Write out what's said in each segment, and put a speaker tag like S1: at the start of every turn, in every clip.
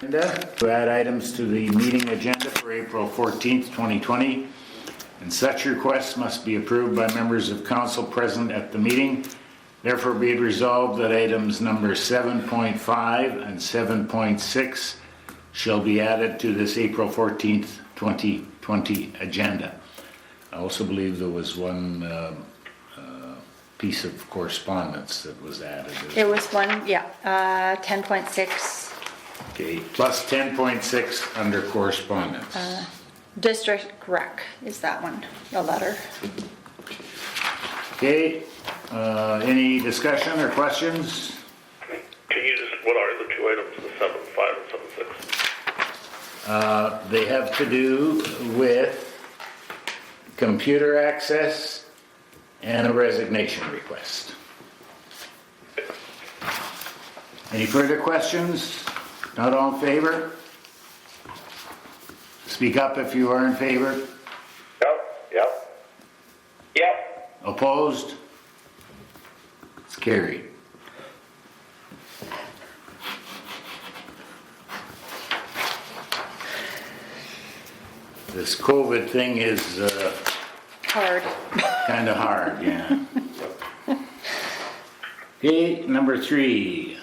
S1: To add items to the meeting agenda for April 14th, 2020, and such requests must be approved by members of council present at the meeting. Therefore be it resolved that items number 7.5 and 7.6 shall be added to this April 14th, 2020 agenda. I also believe there was one piece of correspondence that was added.
S2: It was one, yeah, 10.6.
S1: Okay, plus 10.6 under correspondence.
S2: District rec is that one, the letter.
S1: Okay, any discussion or questions?
S3: Can you just, what are the two items, the 7.5 and 7.6?
S1: They have to do with computer access and a resignation request. Any further questions? Not all in favor? Speak up if you are in favor.
S3: Yep.
S1: Opposed? It's carried. This COVID thing is
S2: Hard.
S1: kind of hard, yeah. Okay, number 3.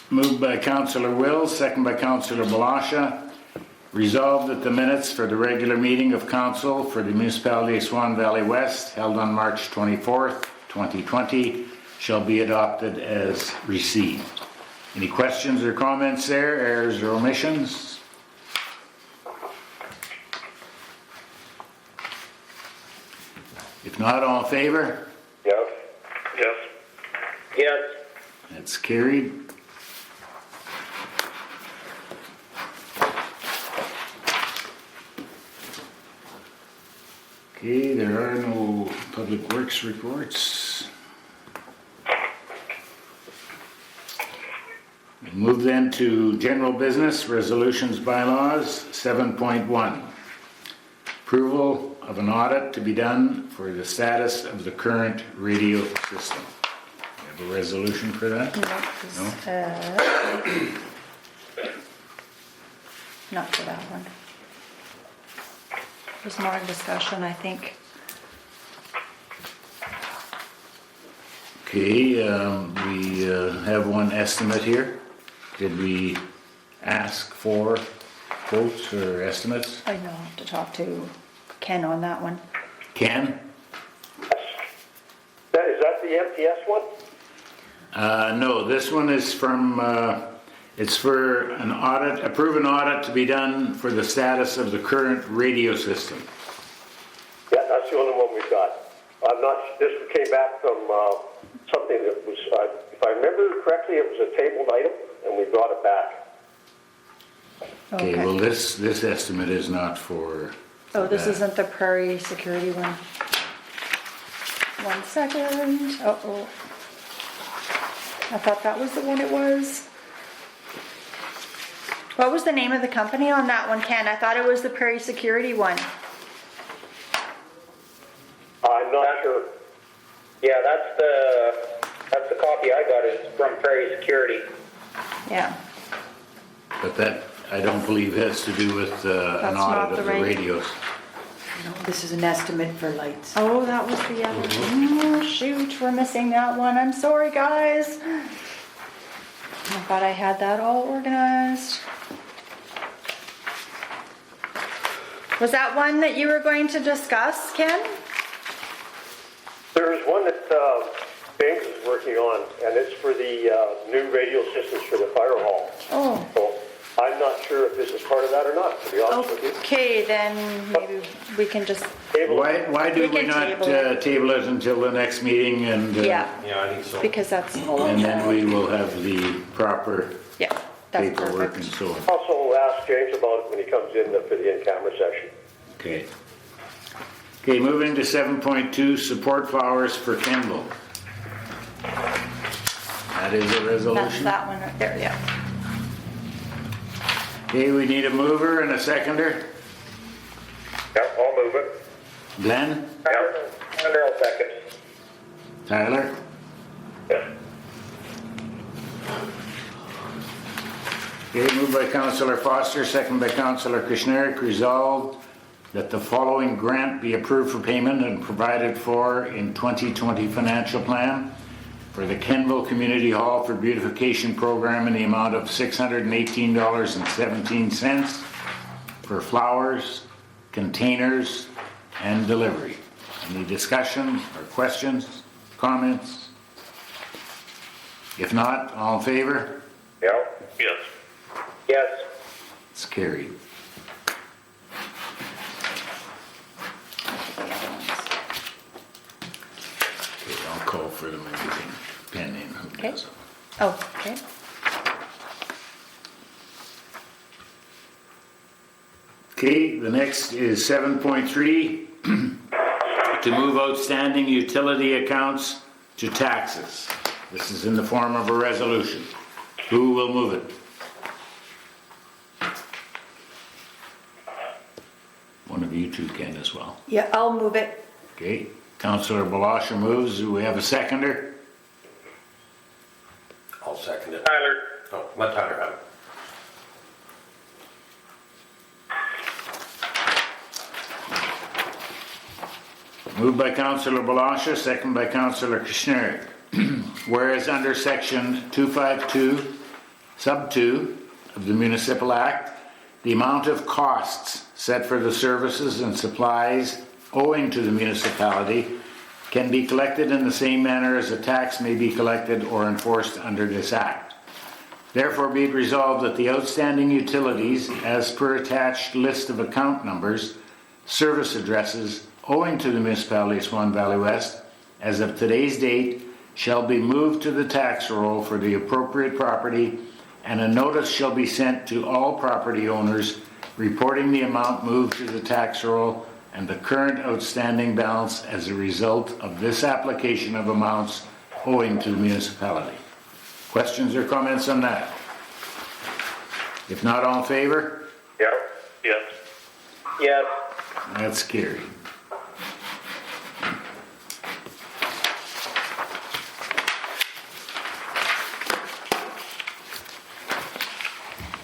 S1: Moved by Councillor Wills, second by Councillor Blosha. Resolved that the minutes for the regular meeting of council for the Municipality of Swan Valley West held on March 24th, 2020 shall be adopted as received. Any questions or comments there, errors or omissions? If not, all in favor?
S3: Yes. Yes. Yes.
S1: That's carried. Okay, there are no public works reports. We move then to general business, resolutions, bylaws, 7.1. Approval of an audit to be done for the status of the current radio system. We have a resolution for that?
S2: Not for that one. There's more discussion, I think.
S1: Okay, we have one estimate here. Did we ask for quotes or estimates?
S2: I know, I'll have to talk to Ken on that one.
S1: Ken?
S3: Is that the MTS one?
S1: No, this one is from, it's for an audit, approve an audit to be done for the status of the current radio system.
S3: Yeah, that's the only one we've got. I'm not, this came back from something that was, if I remember correctly, it was a tabled item, and we brought it back.
S1: Okay, well this estimate is not for
S2: Oh, this
S1: that.
S2: isn't the Prairie Security one. 1 second. Uh-oh. I thought that was the one it was. What was the name of the company on that one, Ken? I thought it was the Prairie Security one.
S3: I'm not sure.
S4: Yeah, that's the copy I got is from Prairie Security.
S2: Yeah.
S1: But that, I don't believe has to do with an
S2: That's not
S1: audit of
S2: the
S1: the
S2: radio.
S1: radios.
S5: No, this is an estimate for lights.
S2: Oh, that was the other one. Oh, shoot, we're missing that one. I'm sorry, guys. I thought I had that all organized. Was that one that you were going to discuss, Ken?
S3: There's one that James is working on, and it's for the new radio systems for the fire hall.
S2: Oh.
S3: So I'm not sure if this is part of that or not, to be honest with you.
S2: Okay, then maybe we can just,
S1: Why do
S2: We
S1: we
S2: can
S1: not
S2: table
S1: table it until the next meeting and
S2: yeah,
S6: Yeah, I think so.
S2: because that's,
S1: and then we will have the proper
S2: yeah, that's
S1: paperwork and
S2: perfect.
S1: so on.
S3: Also ask James about it when he comes in for the in-camera session.
S1: Okay. Okay, moving to 7.2, support flowers for Kendall. That is a
S2: That's
S1: resolution.
S2: that one right there, yeah.
S1: Okay, we need a mover and a seconder.
S3: Yep, I'll move it.
S1: Glen,
S4: Darryl seconds.
S1: Tyler.
S3: Yeah.
S1: Okay, moved by Councillor Foster, second by Councillor Kushniryk, resolved that the following grant be approved for payment and provided for in 2020 financial plan for the Kenville Community Hall for Beautification Program in the amount of $618.17 for flowers, containers, and delivery. Any discussion or questions, comments? If not, all in favor?
S3: Yeah?
S6: Yes.
S4: Yes.
S1: It's carried. Okay, I'll call for them and everything pending. Who
S2: Okay.
S1: does it?
S2: Oh, okay.
S1: Okay, the next is 7.3, to move outstanding utility accounts to taxes. This is in the form of a resolution. Who will move it? One of you two can as well.
S5: Yeah, I'll move it.
S1: Okay, Councillor Blosha moves. Do we have a seconder?
S6: I'll second it.
S4: Tyler.
S6: Oh, let Tyler have it.
S1: Moved by Councillor Blosha, second by Councillor Kushniryk. Whereas under section 252, sub 2 of the Municipal Act, the amount of costs set for the services and supplies owing to the municipality can be collected in the same manner as a tax may be collected or enforced under this act. Therefore be it resolved that the outstanding utilities, as per attached list of account numbers, service addresses owing to the Municipality of Swan Valley West, as of today's date, shall be moved to the tax roll for the appropriate property, and a notice shall be sent to all property owners reporting the amount moved to the tax roll and the current outstanding balance as a result of this application of amounts owing to the municipality. Questions or comments on that? If not, all in favor?
S3: Yeah?
S6: Yes.
S4: Yes.
S1: That's carried.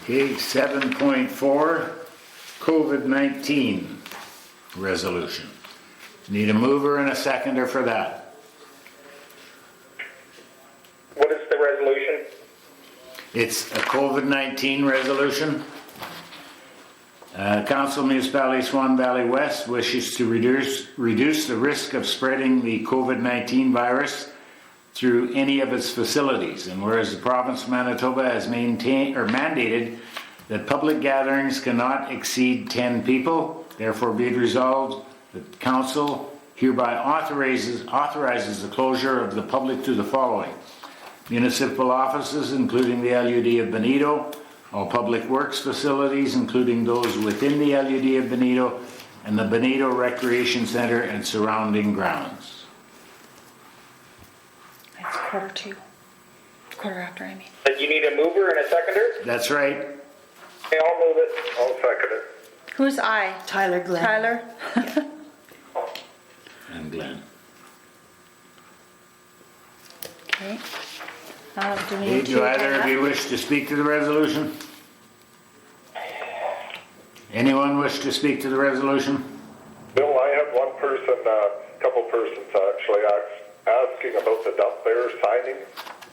S1: Okay, 7.4, COVID-19 resolution. Need a mover and a seconder for that.
S4: What is the resolution?
S1: It's a COVID-19 resolution. Council Municipality Swan Valley West wishes to reduce the risk of spreading the COVID-19 virus through any of its facilities, and whereas the province of Manitoba has mandated that public gatherings cannot exceed 10 people, therefore be it resolved that council hereby authorizes the closure of the public to the following: municipal offices, including the LUD of Benito, all public works facilities, including those within the LUD of Benito, and the Benito Recreation Center and surrounding grounds.
S2: It's quarter after, I mean.
S4: You need a mover and a seconder?
S1: That's right.
S4: Okay, I'll move it.
S3: I'll second it.
S2: Who's I?
S5: Tyler Glen.
S2: Tyler?
S1: And Glen.
S2: Okay. Do we
S1: Okay,
S2: need
S1: do
S2: to
S1: either of you wish to speak to the resolution? Anyone wish to speak to the resolution?
S3: Bill, I had one person, couple persons actually asking about the dump there signing.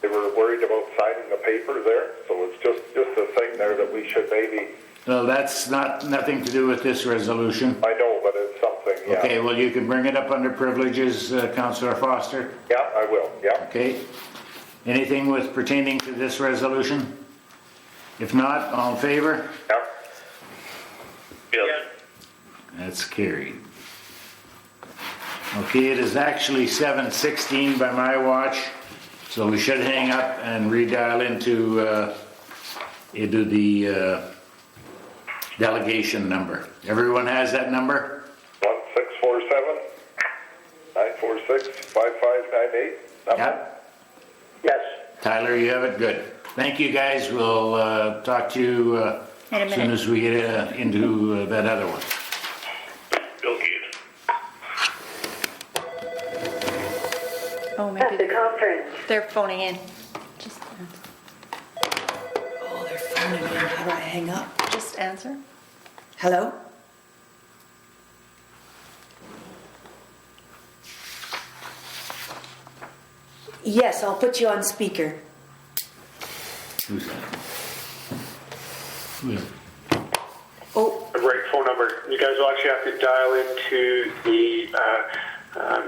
S3: They were worried about signing the paper there, so it's just a thing there that we should maybe.
S1: Well, that's nothing to do with this resolution.
S3: I know, but it's something, yeah.
S1: Okay, well, you can bring it up under privileges, Councillor Foster.
S3: Yeah, I will, yeah.
S1: Okay. Anything with pertaining to this resolution? If not, all in favor?
S3: Yeah.
S6: Yes.
S1: That's carried. Okay, it is actually 7:16 by my watch, so we should hang up and redial into the delegation number. Everyone has that number?
S3: 1647-946-5598.
S1: Yep.
S4: Yes.
S1: Tyler, you have it? Good. Thank you, guys. We'll talk to you
S2: In a
S1: as soon
S2: minute.
S1: as we get into that other one.
S6: Bill Gade.
S2: Oh, maybe
S7: conference.
S2: they're phoning in. Just,
S5: Oh, they're phoning in. How do I hang up?
S2: Just answer.
S5: Hello? Yes, I'll put you on speaker.
S1: Who's that? Who is it?
S5: Oh,
S7: The right phone number. You guys will actually have to dial into the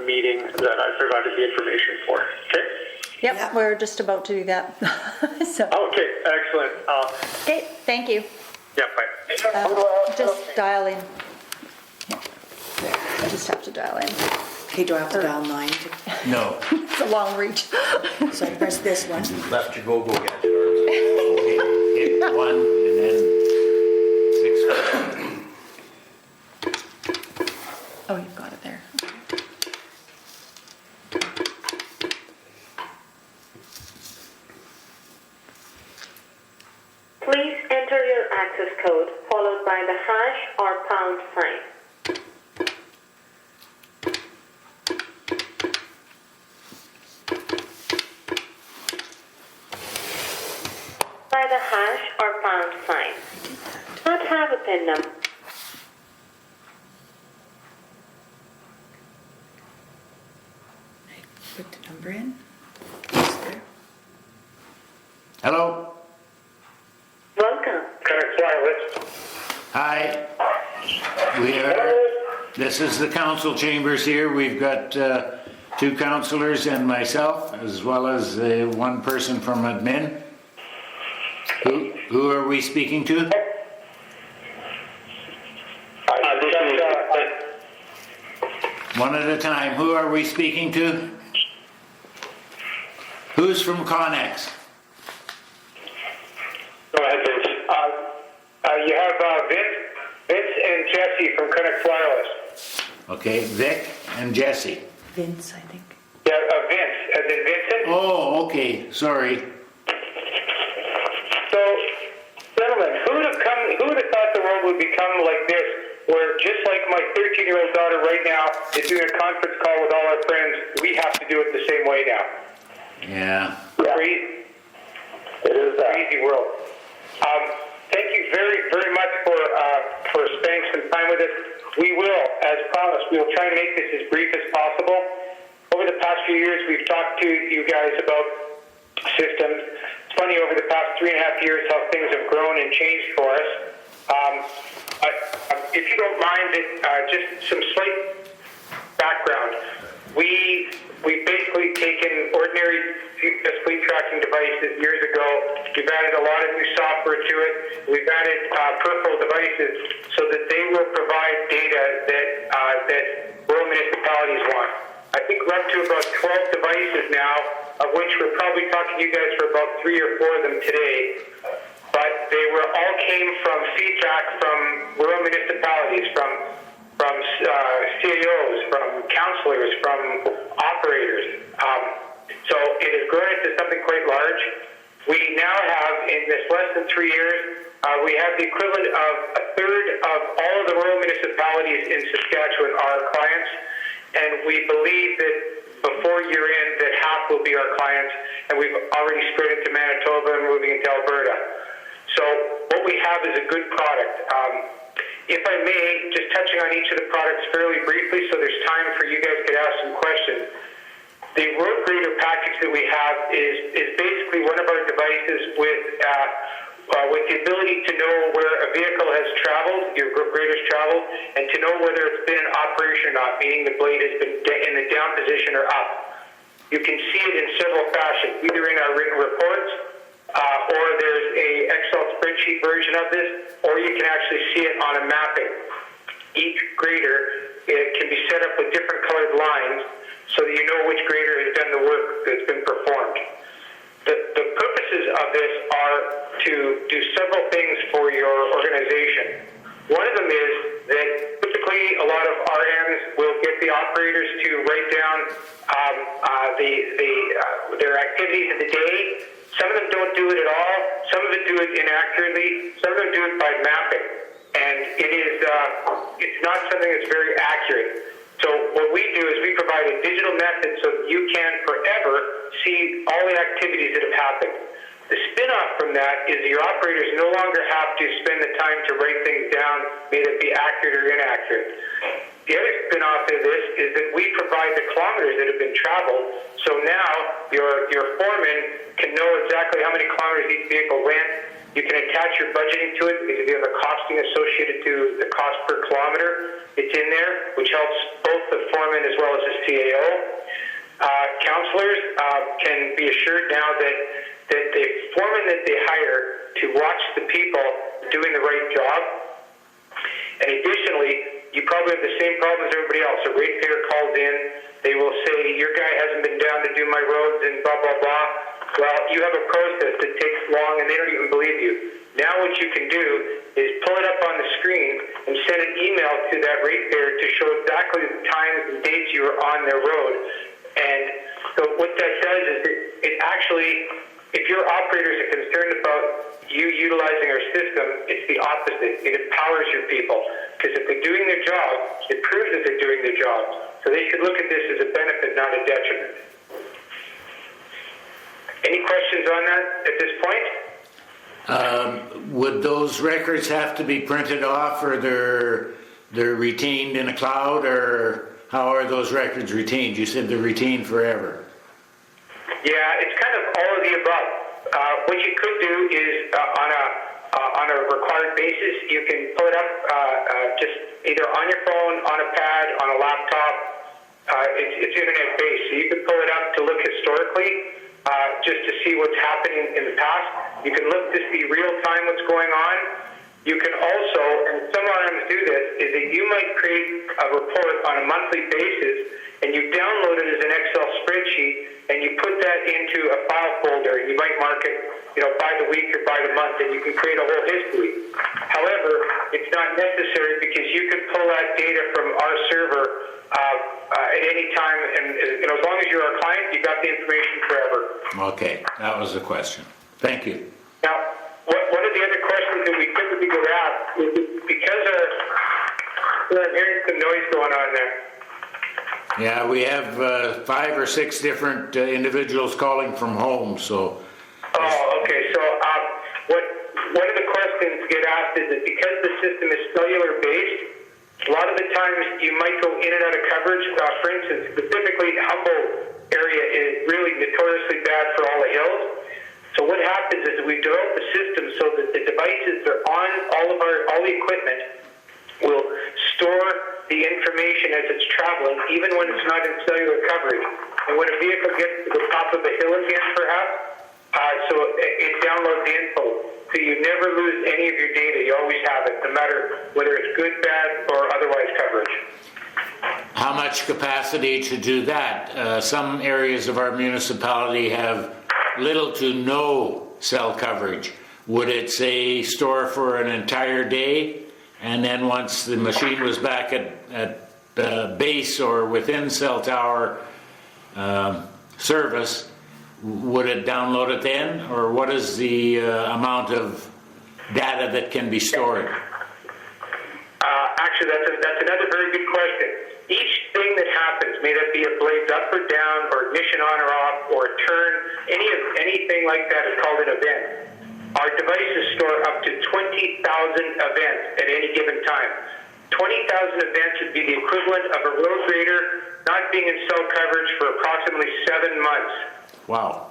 S7: meeting that I provided the information for. Okay?
S2: Yep,
S5: Yeah.
S2: we're just about to do that. So,
S7: Okay, excellent.
S2: okay, thank you.
S7: Yeah, bye.
S2: Just dial in. Yeah. I just have to dial in.
S5: okay, do I have to dial 9?
S1: No.
S2: It's a long reach.
S5: So I press this one.
S6: Left your go-go gadget.
S1: Okay, hit 1 and then 6.
S2: Oh, you've got it there.
S8: Please enter your access code followed by the hash or pound sign. By the hash or pound sign. Not have a PIN number.
S5: I put the number in. It's there.
S1: Hello?
S8: Welcome.
S3: Connex Wireless.
S1: Hi. This is the council chambers here. We've got 2 councillors and myself, as well as one person from admin. Who are we speaking to? One at a time. Who are we speaking to? Who's from Connex?
S4: Go ahead, Vince. You have Vince and Jesse from Connex Wireless.
S1: Okay, Vic and Jesse.
S5: Vince, I think.
S4: Yeah, Vince, as in Vincent.
S1: Oh, okay, sorry.
S4: So, gentlemen, who would have thought the world would become like this, where just like my 13-year-old daughter right now is doing a conference call with all our friends, we have to do it the same way now.
S1: Yeah.
S4: Crazy. It is a crazy world. Thank you very, very much for spending some time with us. We will, as promised, we will try and make this as brief as possible. Over the past few years, we've talked to you guys about systems. It's funny, over the past 3.5 years, how things have grown and changed for us. If you don't mind, just some slight background. We've basically taken ordinary fleet tracking devices years ago. We've added a lot of new software to it. We've added peripheral devices so that they will provide data that rural municipalities want. I think we're up to about 12 devices now, of which we're probably talking to you guys for about 3 or 4 of them today. But they all came from feedback from rural municipalities, from CAOs, from councillors, from operators. So it has grown into something quite large. We now have, in this less than 3 years, we have the equivalent of a third of all of the rural municipalities in Saskatchewan are our clients, and we believe that before year end that half will be our clients, and we've already spread into Manitoba and moving into Alberta. So what we have is a good product. If I may, just touching on each of the products fairly briefly so there's time for you guys to ask some questions. The road grader package that we have is basically one of our devices with the ability to know where a vehicle has traveled, your road grader's traveled, and to know whether it's been in operation or not, meaning the blade has been in the down position or up. You can see it in several fashions, either in our written reports, or there's a Excel spreadsheet version of this, or you can actually see it on a mapping. Each grader, it can be set up with different colored lines so that you know which grader has done the work that's been performed. The purposes of this are to do several things for your organization. One of them is that typically a lot of RMs will get the operators to write down their activities of the day. Some of them don't do it at all. Some of them do it inaccurately. Some of them do it by mapping. And it's not something that's very accurate. So what we do is we provide a digital method so that you can forever see all the activities that have happened. The spin-off from from that is your operators no longer have to spend the time to write things down, may it be accurate or inaccurate. The other spin-off of this is that we provide the kilometers that have been traveled, so now your foreman can know exactly how many kilometers each vehicle went. You can attach your budgeting to it because you have a costing associated to the cost per kilometer. It's in there, which helps both the foreman as well as the CAO. Councillors can be assured now that the foreman that they hire to watch the people doing the right job. And additionally, you probably have the same problem as everybody else. A ratepayer calls in, they will say, your guy hasn't been down to do my roads and blah, blah, blah. Well, you have a process that takes long and they don't even believe you. Now what you can do is pull it up on the screen and send an email to that ratepayer to show exactly the times and dates you were on their road. And so what that does is it actually, if your operators are concerned about you utilizing our system, it's the opposite. It empowers your people. Because if they're doing their job, it proves that they're doing their job. So they should look at this as a benefit, not a detriment. Any questions on that at this point?
S1: Would those records have to be printed off, or they're retained in a cloud, or how are those records retained? You said they're retained forever.
S4: Yeah, it's kind of all of the above. What you could do is on a required basis, you can pull it up just either on your phone, on a pad, on a laptop. It's internet based, so you can pull it up to look historically. Just to see what's happening in the past. You can look to see real time what's going on. You can also, and some RMs do this, is that you might create a report on a monthly basis and you download it as an Excel spreadsheet and you put that into a file folder and you might mark it, by the week or by the month, and you can create a whole history. However, it's not necessary because you can pull that data from our server at any time, and as long as you're our client, you got the information forever.
S1: Okay, that was the question. Thank you.
S4: Now, one of the other questions that we typically get asked is because I'm hearing some noise going on there.
S1: Yeah, we have 5 or 6 different individuals calling from home, so.
S4: Oh, okay. So one of the questions get asked is that because the system is cellular based, a lot of the times you might go in and out of coverage. For instance, specifically the Humboldt area is really notoriously bad for all the hills. So what happens is we develop the system so that the devices that are on all the equipment will store the information as it's traveling, even when it's not in cellular coverage. And when a vehicle gets to the top of a hill again, perhaps, so it downloads the info. So you never lose any of your data. You always have it, no matter whether it's good, bad, or otherwise coverage.
S1: How much capacity to do that? Some areas of our municipality have little to no cell coverage. Would it say store for an entire day, and then once the machine was back at base or within cell tower service, would it download it then, or what is the amount of data that can be stored?
S4: Actually, that's another very good question. Each thing that happens, may that be a blades up or down, or ignition on or off, or a turn, anything like that is called an event. Our devices store up to 20,000 events at any given time. 20,000 events would be the equivalent of a road grader not being in cell coverage for approximately 7 months.
S1: Wow.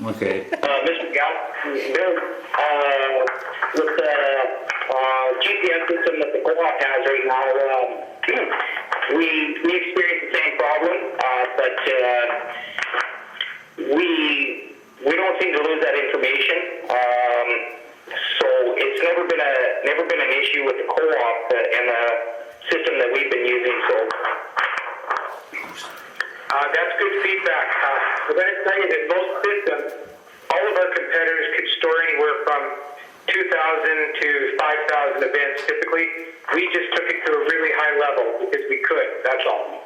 S1: Okay.
S9: Mr. Galloway, with the GPS system that the co-op has right now, we experience the same problem, but we don't seem to lose that information. So it's never been an issue with the co-op and the system that we've been using. So.
S4: That's good feedback. I'm going to tell you that most systems, all of our competitors could store anywhere from 2,000 to 5,000 events typically. We just took it to a really high level because we could, that's all.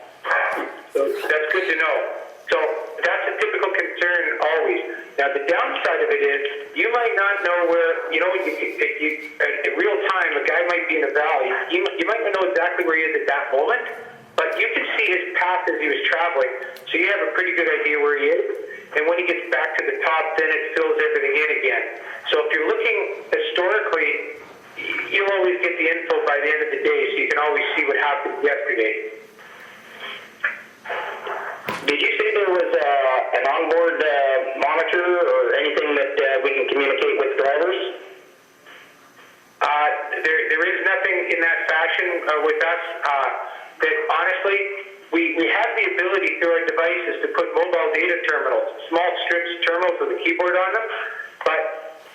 S4: So that's good to know. So that's a typical concern always. Now the downside of it is you might not know where, in real time, a guy might be in a valley. You might not know exactly where he is at that moment, but you can see his path as he was traveling, so you have a pretty good idea where he is. And when he gets back to the top, then it fills everything in again. happened yesterday.
S9: Did you say there was an onboard monitor or anything that we can communicate with drivers?
S4: There is nothing in that fashion with us. That honestly, we have the ability through our devices to put mobile data terminals, small strips terminals with a keyboard on them. But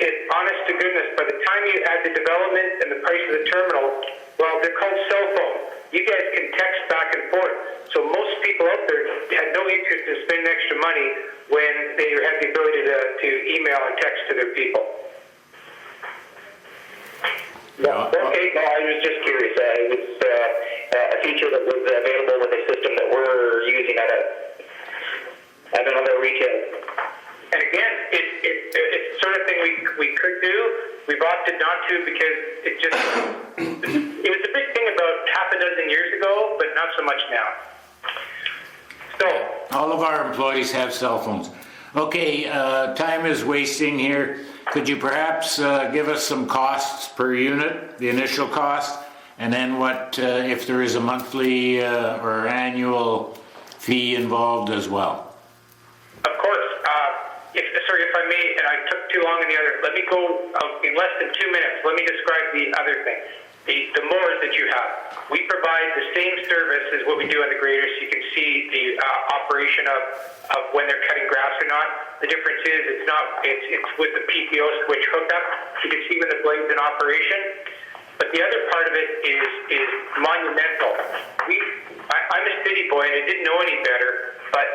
S4: honest to goodness, by the time you add the development and the price of the terminal, well, they're called cell phones. You guys can text back and forth. So most people out there had no interest in spending extra money when they had the ability to email and text to their people.
S1: Yeah.
S9: Okay, no, I was just curious. It was a feature that was available with a system that we're using at another retailer.
S4: And again, it's the sort of thing we could do. We've opted not to because it was a big thing about half a dozen years ago, but not so much now. So,
S1: All of our employees have cell phones. Okay, time is wasting here. Could you perhaps give us some costs per unit, the initial cost, and then what if there is a monthly or annual fee involved as well?
S4: of course, if I may, and I took too long in the other, let me go in less than 2 minutes. Let me describe the other thing. The mowers that you have. We provide the same service as what we do on the graders. You can see the operation of when they're cutting grass or not. The difference is it's with the PTO switch hookup. You can see when the blade's in operation. But the other part of it is monumental. I'm a city boy and I didn't know any better, but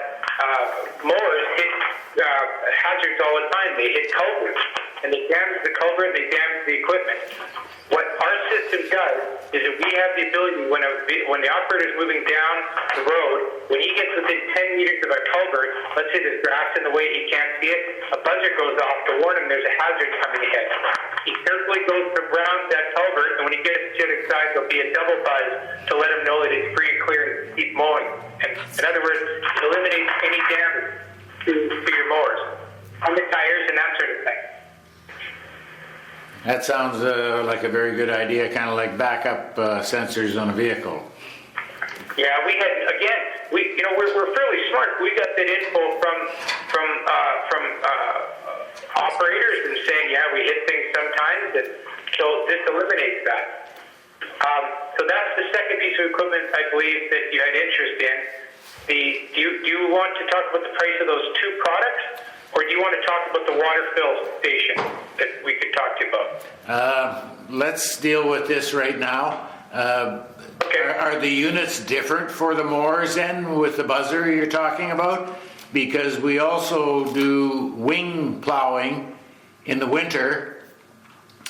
S4: mowers hit hazards all the time. They hit culverts and they damage the culvert, they damage the equipment. What our system does is that we have the ability when the operator is moving down the road, when he gets within 10 meters of a culvert, let's say there's grass in the way, he can't see it, a buzzer goes off to warn him there's a hazard coming ahead. He carefully goes around that culvert, and when he gets to the other side, there'll be a double buzz to let him know that it's free and clear and keep mowing. And in other words, it eliminates any damage to your mowers on the tires and that sort of thing.
S1: That sounds like a very good idea, kind of like backup sensors on a vehicle.
S4: Yeah, we're fairly smart. We got that info from operators and saying, yeah, we hit things sometimes, and so this eliminates that. So that's the second piece of equipment I believe that you had interest in. Do you want to talk about the price of those two products? Or do you want to talk about the water fill station that we could talk to you about?
S1: Let's deal with this right now.
S4: Okay.
S1: Are the units different for the mowers then with the buzzer you're talking about? Because we also do wing plowing in the winter,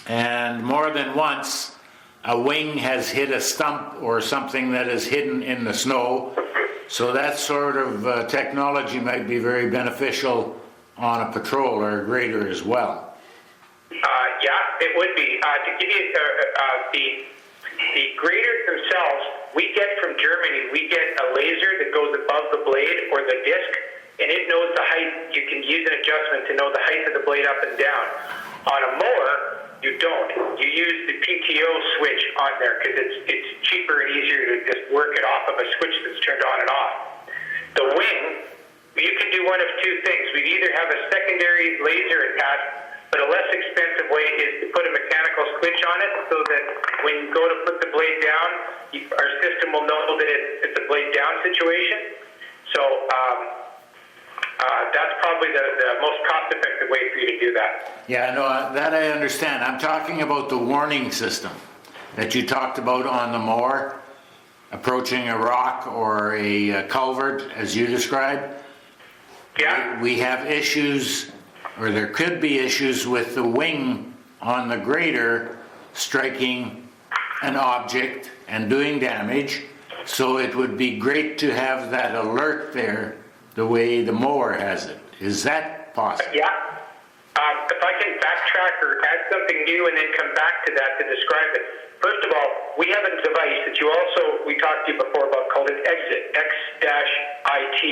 S1: and more than once a wing has hit a stump or something that is hidden in the snow. So that sort of technology might be very beneficial on a patrol or a grader as well.
S4: Yeah, it would be. To give you the graders themselves, we get from Germany, we get a laser that goes above the blade or the disc, and it knows the height. You can use an adjustment to know the height of the blade up and down. On a mower, you don't. You use the PTO switch on there because it's cheaper and easier to just work it off of a switch that's turned on and off. The wing, you can do one of two things. We'd either have a secondary laser attached, but a less expensive way is to put a mechanical switch on it so that when you go to put the blade down, our system will know that it's a blade down situation. So that's probably the most cost-effective way for you to do that.
S1: Yeah, no, that I understand. I'm talking about the warning system that you talked about on the mower, approaching a rock or a culvert, as you described.
S4: Yeah.
S1: We have issues, or there could be issues with the wing on the grader striking an object and doing damage. So it would be great to have that alert there the way the mower has it. Is that possible?
S4: Yeah. If I can backtrack or add something new and then come back to that to describe it. First of all, we have a device that we talked to you before about called an Exit, X-IT.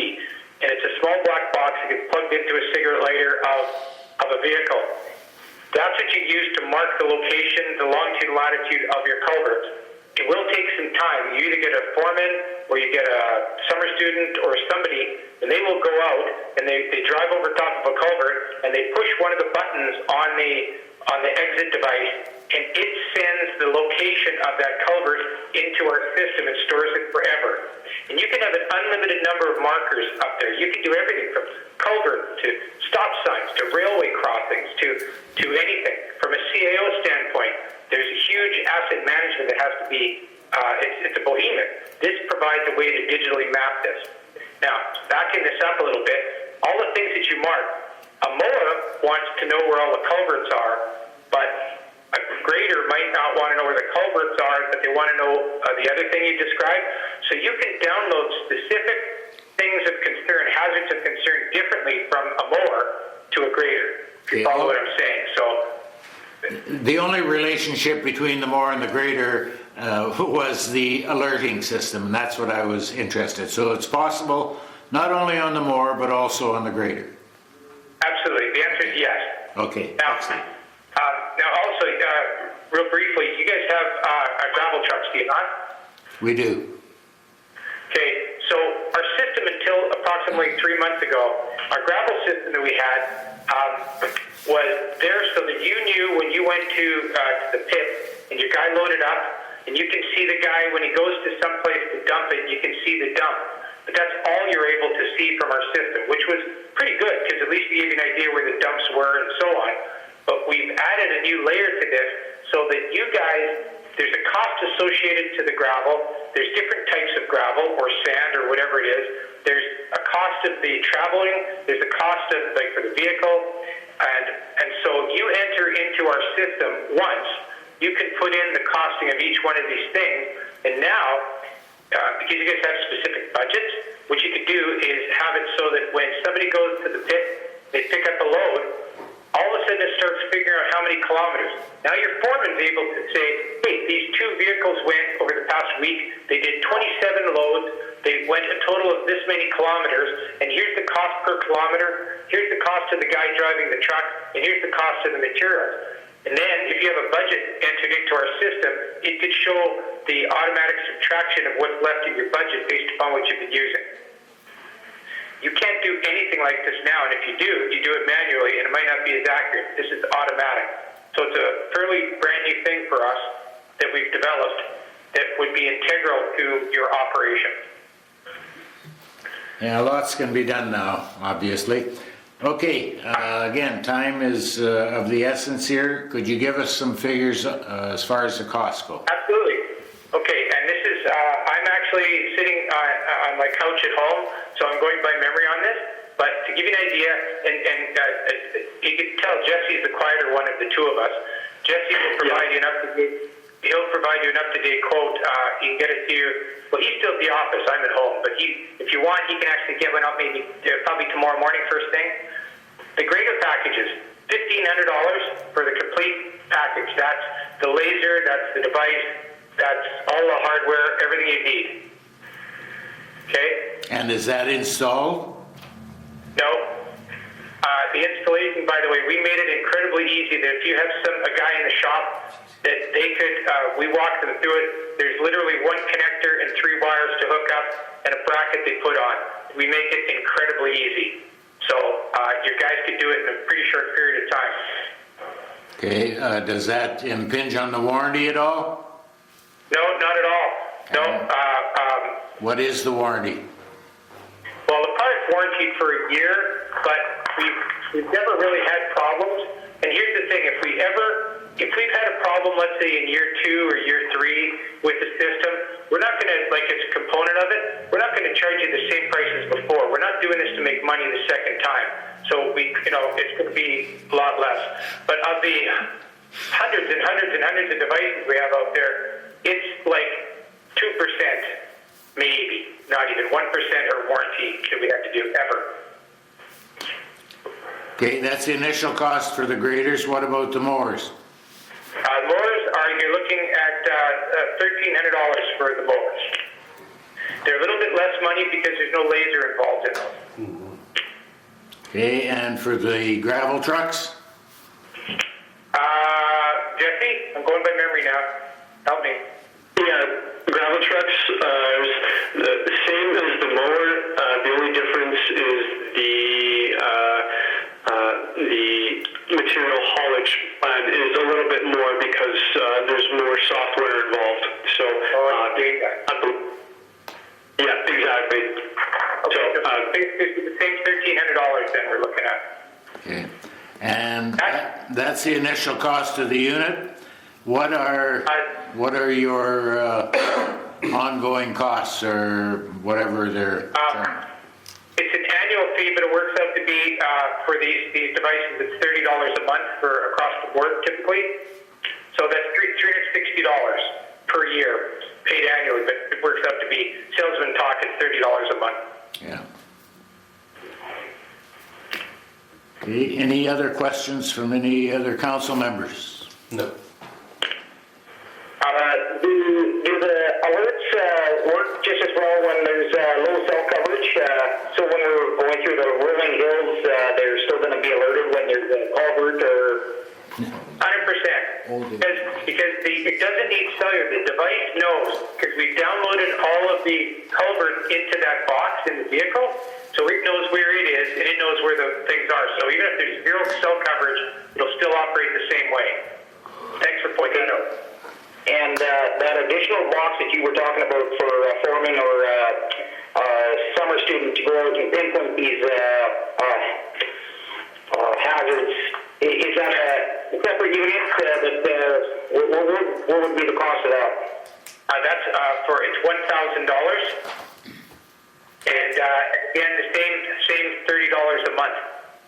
S4: And it's a small black box that gets plugged into a cigarette lighter of a vehicle. That's what you use to mark the location, the longitude and latitude of your culverts. it will take some time. You either get a foreman or you get a summer student or somebody, and they will go out and they drive over top of a culvert and they push one of the buttons on the exit device, and it sends the location of that culvert into our system and stores it forever. And you can have an unlimited number of markers up there. You can do everything from culvert to stop signs to railway crossings to anything. From a CAO standpoint, there's a huge asset management that has to be, it's a behemoth. This provides a way to digitally map this. Now, backing this up a little bit, all the things that you mark, a mower wants to know where all the culverts are, but a grader might not want to know where the culverts are, but they want to know the other thing you described. So you can download specific things of concern, hazards of concern differently from a mower to a grader. If you follow what I'm saying. So
S1: The only relationship between the mower and the grader was the alerting system, and that's what I was interested. So it's possible not only on the mower, but also on the grader.
S4: absolutely, the answer is yes.
S1: Okay.
S4: Now also, real briefly, you guys have gravel trucks, do you not?
S1: We do.
S4: Okay, so our system until approximately 3 months ago, our gravel system that we had was there so that you knew when you went to the pit and your guy loaded up, and you can see the guy when he goes to someplace to dump it, you can see the dump. But that's all you're able to see from our system, which was pretty good because at least it gave you an idea where the dumps were and so on. But we've added a new layer to this so that you guys, there's a cost associated to the gravel. There's different types of gravel or sand or whatever it is. There's a cost of the traveling. There's a cost of like for the vehicle. And so you enter into our system once, you can put in the costing of each one of these things. And now, because you guys have specific budgets, what you could do is have it so that when somebody goes to the pit, they pick up a load, all of a sudden it starts figuring out how many kilometers. Now your foreman's able to say, hey, these two vehicles went over the past week, they did 27 loads, they went a total of this many kilometers, and here's the cost per kilometer, here's the cost to the guy driving the truck, and here's the cost of the materials. And then if you have a budget entered into our system, it could show the automatic subtraction of what's left in your budget based upon what you've been using. You can't do anything like this now, and if you do it manually, and it might not be as accurate. This is automatic. So it's a fairly brand new thing for us that we've developed that would be integral to your operation.
S1: Yeah, lots can be done now, obviously. Okay, again, time is of the essence here. Could you give us some figures as far as the costs go?
S4: Absolutely. Okay, and this is, I'm actually sitting on my couch at home, so I'm going by memory on this. But to give you an idea, and you can tell Jesse's the quieter one of the two of us. Jesse will provide you an up-to-date, he'll provide you an up-to-date quote. He can get it to you. Well, he's still at the office. I'm at home. But if you want, he can actually get one out maybe probably tomorrow morning first thing. The grader packages, $1,500 for the complete package. That's the laser, that's the device, that's all the hardware, everything you need. Okay?
S1: And is that installed?
S4: No. The installation, by the way, we made it incredibly easy that if you have a guy in the shop that they could, we walk them through it. There's literally one connector and 3 wires to hook up and a bracket they put on. We make it incredibly easy. So your guys could do it in a pretty short period of time.
S1: Okay, does that impinge on the warranty at all?
S4: No, not at all. No.
S1: What is the warranty?
S4: Well, the product's warranted for a year, but we've never really had problems. And here's the thing: if we've had a problem, let's say in year 2 or year 3 with the system, we're not going to, like it's a component of it, we're not going to charge you the same price as before. We're not doing this to make money the second time. So it's going to be a lot less. But of the hundreds and hundreds and hundreds of devices we have out there, it's like 2%, maybe, not even 1% or warranty that we have to do ever.
S1: Okay, that's the initial cost for the graders. What about the mowers?
S4: Mowers you're looking at $1,300 for the mowers. They're a little bit less money because there's no laser involved in them.
S1: Okay, and for the gravel trucks?
S4: Jesse, I'm going by memory now. Help me.
S9: Yeah,
S7: trucks are the same as the mower. The only difference is the material haulage plan is a little bit more because there's more software involved. So, yeah, exactly.
S4: Okay, so basically the same $1,300 then we're looking at.
S1: Okay. And that's the initial cost of the unit. What are your ongoing costs or whatever they're termed?
S4: It's an annual fee, but it works out to be for these devices. It's $30 a month for across the board typically. So that's $360 per year, paid annually. But it works out to be salesman talk. It's $30 a month.
S1: Yeah. Okay. Any other questions from any other council members?
S6: No.
S9: Do the alerts work just as well when there's low cell coverage? So when we're going through the rolling hills, they're still going to be alerted when there's a culvert or...
S4: 100%. Because it doesn't need cellular. The device knows, because we've downloaded all of the culverts into that box in the vehicle, so it knows where it is and it knows where the things are. So even if there's zero cell coverage, it'll still operate the same way. Thanks for pointing that out.
S9: And that additional box that you were talking about for foreman or summer student to go out and pinpoint these hazards, is that a separate unit? What would be the cost of that?
S4: That's it's $1,000. And again, the same $30 a month.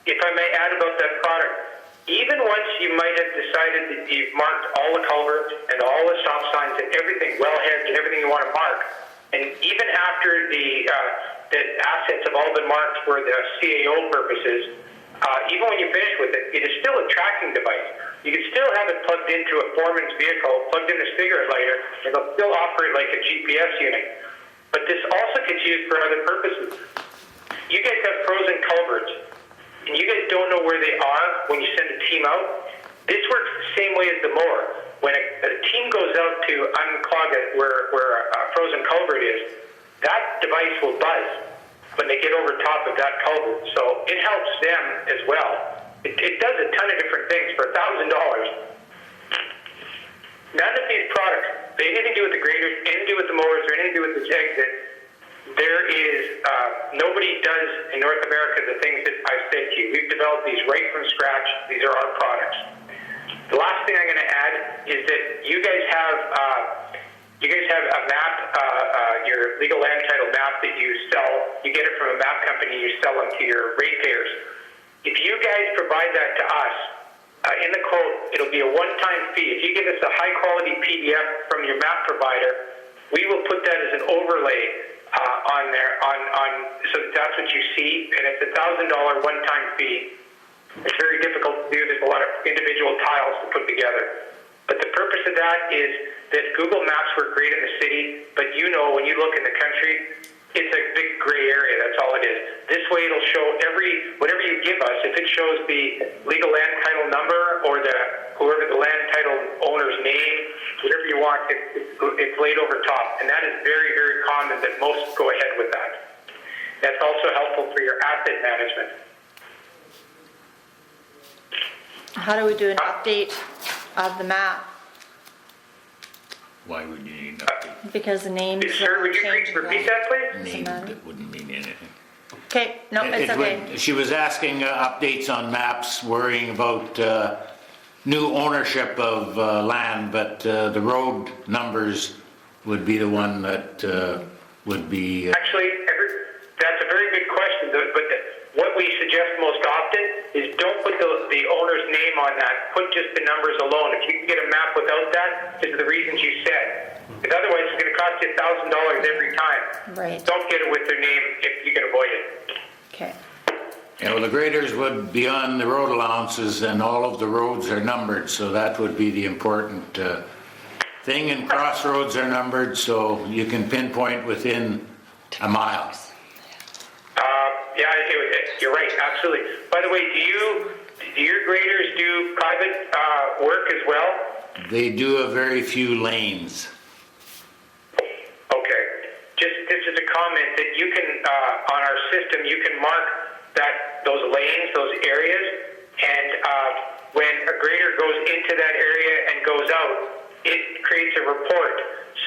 S4: If I may add about that product, even once you might have decided that you've marked all the culverts and all the stop signs and everything, wellheads and everything you want to mark, and even after the assets have all been marked for the CAO purposes, even when you finish with it, it is still a tracking device. You can still have it plugged into a foreman's vehicle, plugged in a cigarette lighter, and it'll still operate like a GPS unit. But this also gets used for other purposes. You guys have frozen culverts, and you guys don't know where they are when you send a team out. This works the same way as the mower. When a team goes out to unclog it where a frozen culvert is, that device will buzz when they get over top of that culvert. So it helps them as well. It does a ton of different things for $1,000. None of these products, they anything to do with the graders, anything to do with the mowers, or anything to do with the exit. There is, nobody does in North America the things that I've said to you. We've developed these right from scratch. These are our products. The last thing I'm going to add is that you guys have a map, your legal land title map that you sell. You get it from a map company. You sell them to your ratepayers. If you guys provide that to us, in the quote, it'll be a one-time fee. If you give us a high-quality PDF from your map provider, we will put that as an overlay on there, so that's what you see, and it's a $1,000 one-time fee. It's very difficult to do. There's a lot of individual tiles to put together. But the purpose of that is that Google Maps work great in the city, but you know when you look in the country, it's a big gray area. That's all it is. This way it'll show whatever you give us, if it shows the legal land title number or whoever the land title owner's name, whatever you want, it's laid over top. And that is very, very common that most go ahead with that. That's also helpful for your asset management.
S2: How do we do an update of the map?
S1: Why would you need an update?
S2: Because the names
S4: Sir, would you
S2: changing.
S4: repeat that, please?
S1: Name
S2: matter.
S1: that wouldn't mean anything.
S2: Okay, no, it's okay.
S1: She was asking updates on maps, worrying about new ownership of land, but the road numbers would be the one that would be...
S4: Actually, that's a very good question, but what we suggest most often is don't put the owner's name on that. Put just the numbers alone. If you can get a map without that, because of the reasons you said. Because otherwise it's going to cost you $1,000 every time.
S2: Right.
S4: Don't get it with their name if you can avoid it.
S2: Okay.
S1: Yeah, well, the graders would be on the road allowances, and all of the roads are numbered, so that would be the important thing. And crossroads are numbered, so you can pinpoint within a mile.
S4: Yeah, you're right, absolutely. By the way, do your graders do private work as well?
S1: They do a very few lanes.
S4: comment that you can, on our system, you can mark those lanes, those areas, and when a grader goes into that area and goes out, it creates a report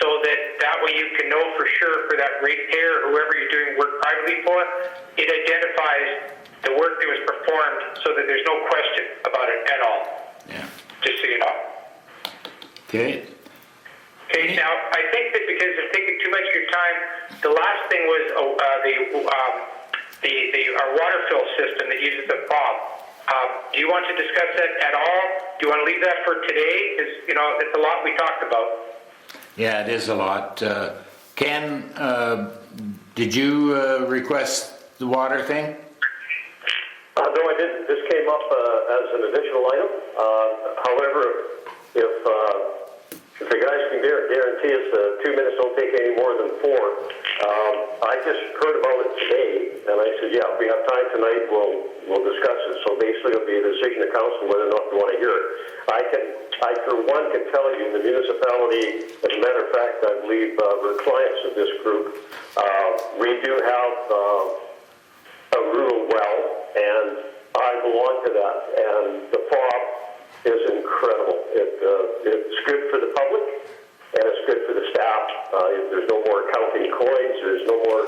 S4: so that way you can know for sure for that ratepayer or whoever you're doing work privately for, it identifies the work that was performed so that there's no question about it at all.
S1: Yeah.
S4: Just so you know.
S1: Okay.
S4: Okay, now I think that because I'm taking too much of your time, the last thing was our water fill system that uses the fob. Do you want to discuss that at all? Do you want to leave that for today? Because it's a lot we talked about.
S1: Yeah, it is a lot. Ken, did you request the water thing?
S10: No, I didn't. This came up as an additional item. However, if the guys can guarantee us 2 minutes don't take any more than 4, I just heard about it today, and I said, yeah, if we have time tonight, we'll discuss it. So basically, it'll be a decision of council whether or not you want to hear it. I for one can tell you, the municipality, as a matter of fact, I believe we're clients of this group. We do have a rural well, and I belong to that, and the fob is incredible. It's good for the public, and it's good for the staff. There's no more counting coins. There's no more,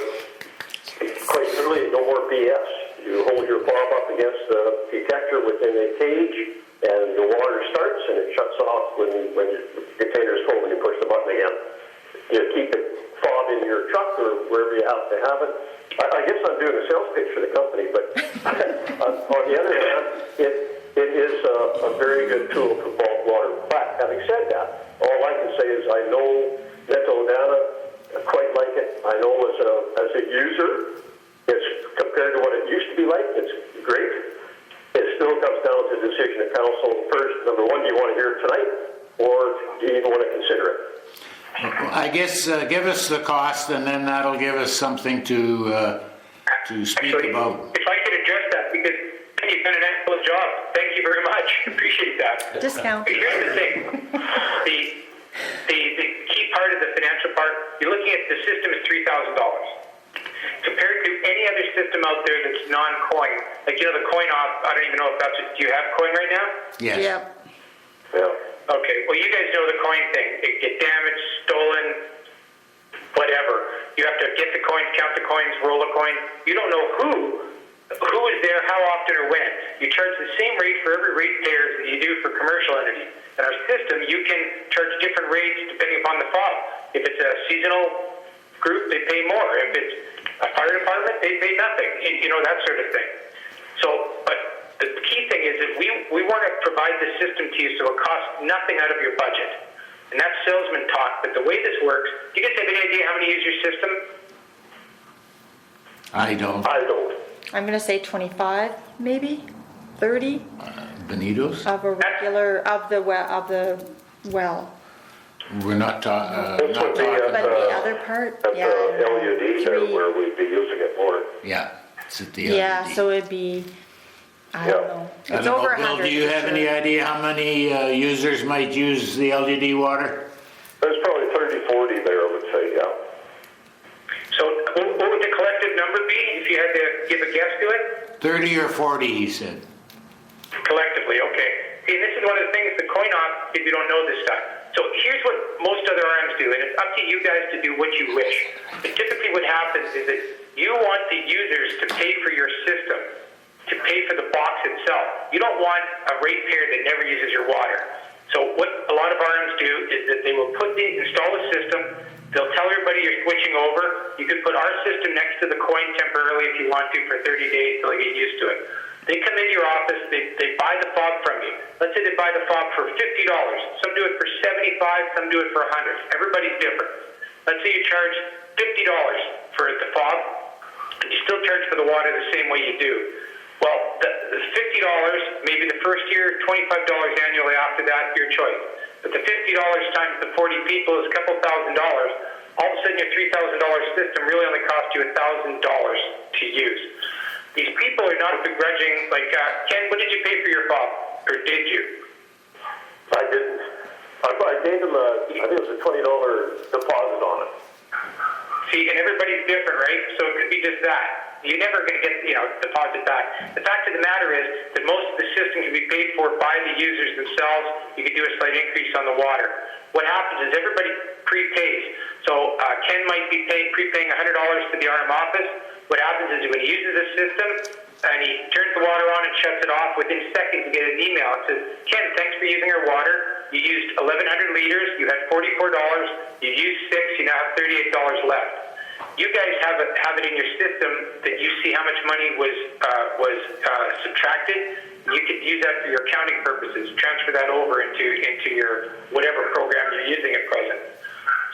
S10: quite literally, no more BS. You hold your fob up against the detector within a cage, and the water starts, and it shuts off when the container is full, when you push the button again. You keep the fob in your truck or wherever you have to have it. I guess I'm doing a sales pitch for the company, but on the other hand, it is a very good tool for bulk water. But having said that, all I can say is I know Donna quite like it. I know as a user, it's compared to what it used to be like, it's great. It still comes down to the decision of council. First, number one, do you want to hear it tonight, or do you even want to consider it?
S1: I guess give us the cost, and then that'll give us something to speak about.
S4: If I could address that, because you've done an excellent job. Thank you very much. Appreciate that.
S2: Discount.
S4: But here's the thing. The key part of the financial part, you're looking at the system is $3,000. Compared to any other system out there that's non-coin, like the coin off, I don't even know if that's do you have coin right now?
S1: Yes.
S2: Yep.
S10: Yeah.
S4: Okay, well you guys know the coin thing. It get damaged, stolen, whatever. You have to get the coins, count the coins, roll the coin. You don't know who is there, how often or when. You charge the same rate for every ratepayer that you do for commercial entities. In our system, you can charge different rates depending upon the fob. If it's a seasonal group, they pay more. If it's a fire department, they pay nothing. That sort of thing. So, but the key thing is that we want to provide the system to you so it costs nothing out of your budget. And that's salesman talk. But the way this works, do you guys have any idea how many use your system?
S1: I don't.
S2: I'm going to say 25, maybe 30
S1: Benito's?
S2: of a regular of the well.
S1: We're not talking.
S10: This would be
S2: But the other part,
S10: at the LUD there where we'd be using it more.
S1: Yeah, it's at the
S2: yeah.
S1: LED.
S2: So it'd be, I don't know. It's
S1: I don't know,
S2: over
S1: Bill,
S2: 100.
S1: do you have any idea how many users might use the LDD water?
S10: There's probably 30, 40 there, I would say, yeah.
S4: So what would the collective number be if you had to give a guess to it?
S1: 30 or 40, he said.
S4: Collectively, okay. See, this is one of the things, the coin-op, if you don't know this stuff. So here's what most other RMs do, and it's up to you guys to do what you wish. But typically what happens is that you want the users to pay for your system, to pay for the box itself. You don't want a ratepayer that never uses your water. So what a lot of RMs do is that they will install a system, they'll tell everybody you're switching over. You could put our system next to the coin temporarily if you want to for 30 days till they get used to it. They come into your office, they buy the fob from you. Let's say they buy the fob for $50. Some do it for $75, some do it for $100. Everybody's different. Let's say you charge $50 for the fob, and you still charge for the water the same way you do. Well, the $50, maybe the first year, $25 annually after that, your choice. But the $50 times the 40 people is a couple $1,000. All of a sudden, your $3,000 system really only costs you $1,000 to use. These people are not begrudging, like, Ken, what did you pay for your fob? Or did you?
S10: I didn't. I gave them I think it was a $20 deposit on it.
S4: See, and everybody's different, right? So it could be just that. You're never going to get, deposit back. The fact of the matter is that most of the system can be paid for by the users themselves. You could do a slight increase on the water. What happens is everybody prepays. So Ken might be prepaying $100 to the RM office. What happens is when he uses the system and he turns the water on and shuts it off, within seconds you get an email that says, Ken, thanks for using our water. You used 1,100 liters. You had $44. You used 6. You now have $38 left. You guys have it in your system that you see how much money was subtracted. You could use that for your accounting purposes. Transfer that over into your whatever program you're using at present.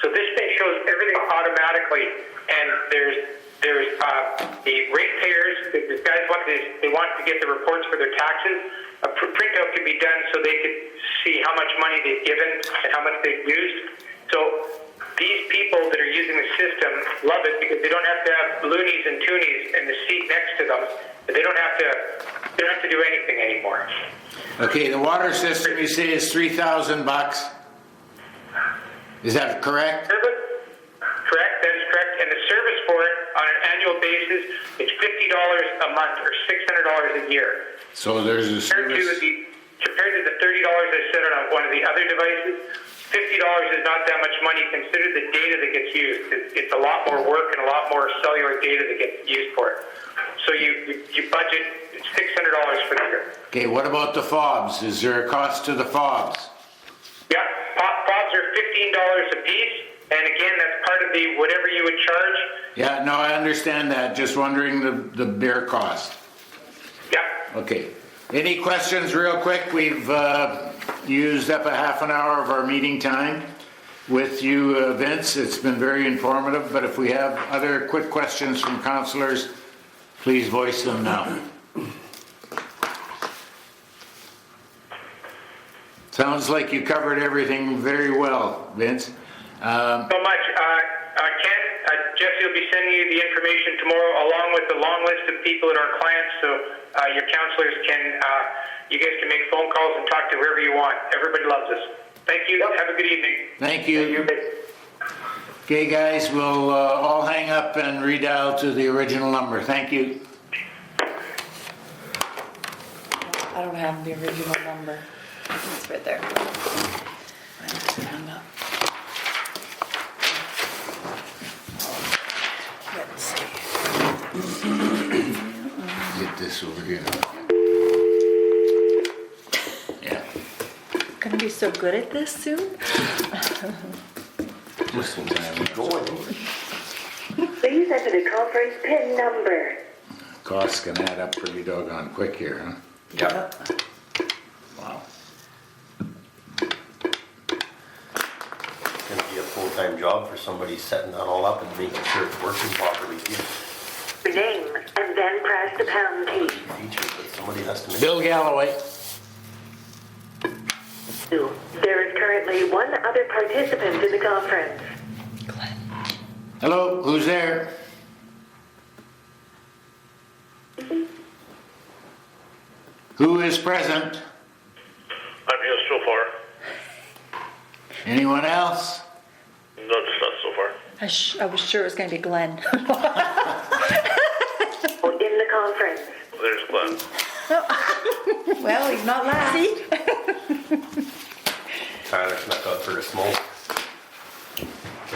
S4: So this thing shows everything automatically, and there's the ratepayers. The guys want to get the reports for their taxes. A printout could be done so they could see how much money they've given and how much they've used. So these people that are using the system love it because they don't have to have loonies and toonies in the seat next to them. They don't have to do anything anymore.
S1: Okay, the water system you say is $3,000. Is that correct?
S4: Correct, that is correct. And the service for it on an annual basis is $50 a month or $600 a year.
S1: So there's a service.
S4: Compared to the $30 I said on one of the other devices, $50 is not that much money. Consider the data that gets used. It's a lot more work and a lot more cellular data that gets used for it. So you budget $600 for the year.
S1: Okay, what about the fobs? Is there a cost to the fobs?
S4: Yeah, fobs are $15 a piece, and again, that's part of the whatever you would charge.
S1: Yeah, no, I understand that. Just wondering the bare cost.
S4: Yeah.
S1: Okay. Any questions real quick? We've used up a half an hour of our meeting time with you, Vince. It's been very informative, but if we have other quick questions from councillors, please voice them now. Sounds like you covered everything very well, Vince.
S4: So much. Ken, Jesse will be sending you the information tomorrow along with the long list of people that are clients, so your councillors you guys can make phone calls and talk to whoever you want. Everybody loves us. Thank you. Have a good evening.
S1: Thank you. Okay, guys, we'll all hang up and redial to the original number. Thank you.
S2: I don't have the original number. It's right there.
S5: Hung up. Let's see.
S1: Get this over here. Yeah.
S2: Gonna be so good at this soon?
S1: Just in time.
S8: Please enter the conference PIN number.
S1: Costs can add up pretty doggone quick here, huh?
S5: Yeah.
S1: Wow.
S6: Gonna be a full-time job for somebody setting that all up and making sure it's working properly too.
S8: Your name, and then press the pound key.
S6: Features, but somebody has to make.
S1: Bill Galloway.
S8: There is currently one other participant in the conference.
S5: Glen.
S1: Hello, who's there? Who is present?
S6: I'm here so far.
S1: Anyone else?
S6: No, just not so far.
S2: I was sure it was gonna be Glen.
S8: In the conference.
S6: There's Glen.
S5: Well, he's not last.
S2: See?
S6: Tyler snuck out for a smoke.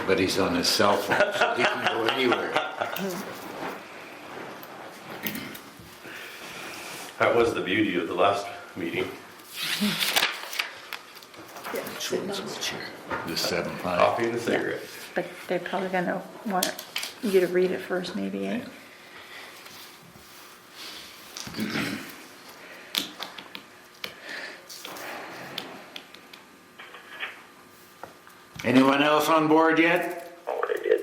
S1: But he's on his cell phone, so he can go anywhere.
S6: That was the beauty of the last meeting.
S1: Which one's the chair? The 7-5.
S6: Coffee and a cigarette.
S2: But they're probably gonna want you to read it first, maybe, eh?
S1: Anyone else on board yet?
S10: Already did.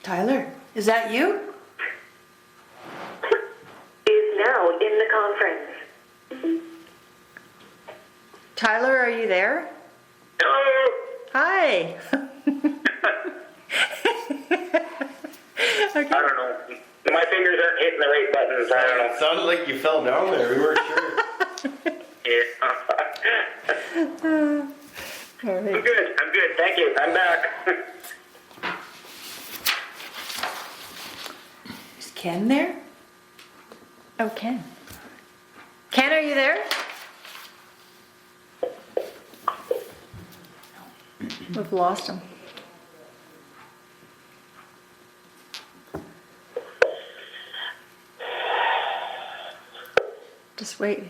S5: Tyler, is that you?
S8: Is now in the conference.
S2: Tyler, are you there?
S4: Hello.
S2: Hi.
S4: I don't know. My fingers aren't hitting the right buttons. I don't know.
S6: It sounded like you fell down there. We weren't sure.
S4: Yeah.
S2: All right.
S4: I'm good. Thank you. I'm back.
S5: Ken there?
S2: Oh, Ken. Ken, are you there? We've lost him. Just wait.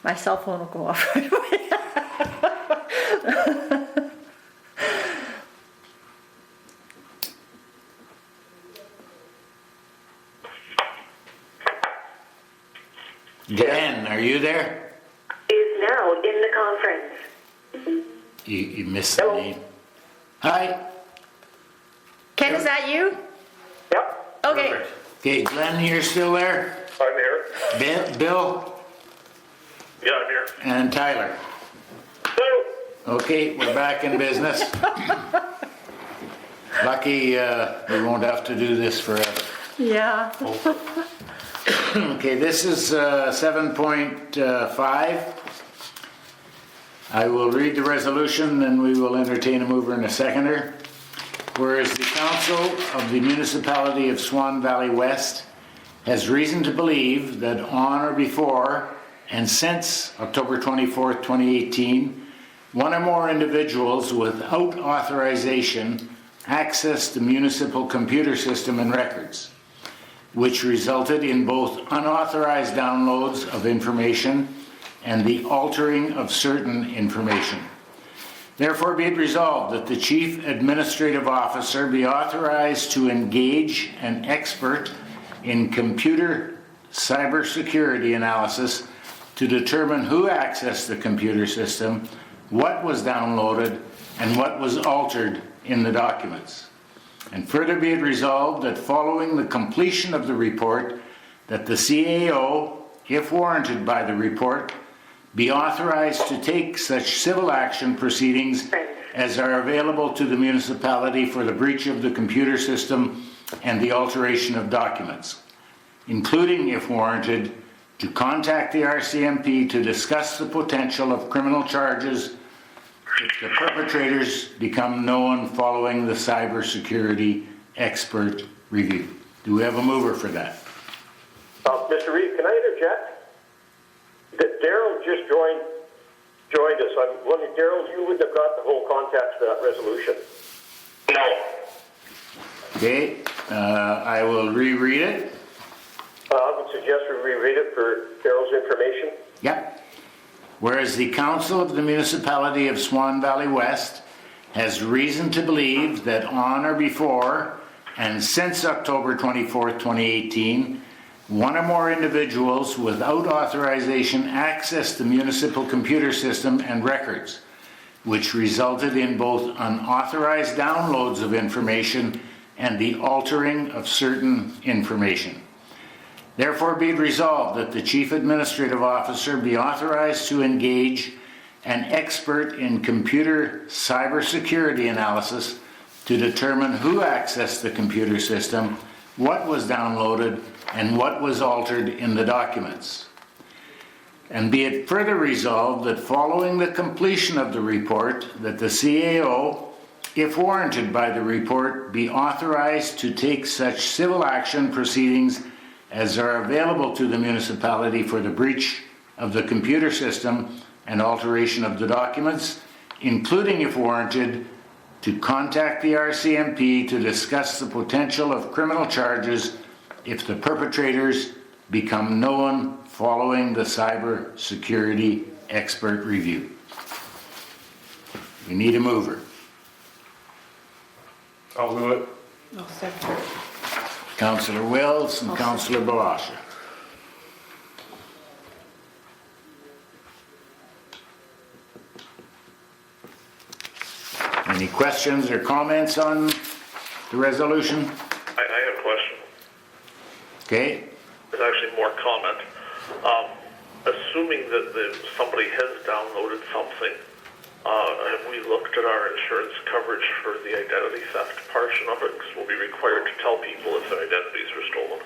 S2: My cell phone will go off right away.
S1: Glen, are you there?
S8: Is now in the conference.
S1: You missed the name. Hi.
S2: Ken, is that you?
S3: Yep,
S2: Okay.
S6: Perfect.
S1: Okay, Glen, you're still there?
S3: I'm here.
S1: Bill
S3: Yeah, I'm here.
S1: and Tyler. Okay, we're back in business. Lucky we won't have to do this forever.
S2: Yeah.
S1: Okay, this is 7.5. I will read the resolution, then we will entertain a mover and a seconder. Whereas the Council of the Municipality of Swan Valley West has reason to believe that on or before and since October 24th, 2018, one or more individuals without authorization accessed the municipal computer system and records, which resulted in both unauthorized downloads of information and the altering of certain information. Therefore, be it resolved that the Chief Administrative Officer be authorized to engage an expert in computer cybersecurity analysis to determine who accessed the computer system, what was downloaded, and what was altered in the documents. And further be it resolved that following the completion of the report, that the CAO, if warranted by the report, be authorized to take such civil action proceedings as are available to the municipality for the breach of the computer system and the alteration of documents, including, if warranted, to contact the RCMP to discuss the potential of criminal charges if the perpetrators become known following the cybersecurity expert review. Do we have a mover for that?
S10: Mr. Reeve, can I interject? Darryl just joined us. I'm wondering, Darryl, you wouldn't have got the whole context of that resolution.
S9: No.
S1: Okay, I will reread it.
S10: I would suggest we reread it for Darryl's information.
S1: Yep. Whereas the Council of the Municipality of Swan Valley West has reason to believe that on or before and since October 24th, 2018, one or more individuals without authorization accessed the municipal computer system and records, which resulted in both unauthorized downloads of information and the altering of certain information. Therefore, be it resolved that the Chief Administrative Officer be authorized to engage an expert in computer cybersecurity analysis to determine who accessed the computer system, what was downloaded, and what was altered in the documents. And be it further resolved that following the completion of the report, that the CAO, if warranted by the report, be authorized to take such civil action proceedings as are available to the municipality for the breach of the computer system and alteration of the documents, including, if warranted, to contact the RCMP to discuss the potential of criminal charges if the perpetrators become known following the cyber security expert review. We need a mover.
S6: I'll do it.
S5: I'll second.
S1: Councillor Wills and Councillor Blosha. Any questions or comments on the resolution?
S3: I have a question.
S1: Okay,
S3: There's actually more comment. Assuming that somebody has downloaded something, have we looked at our insurance coverage for the identity theft portion of it? Because we'll be required to tell people if their identities were stolen.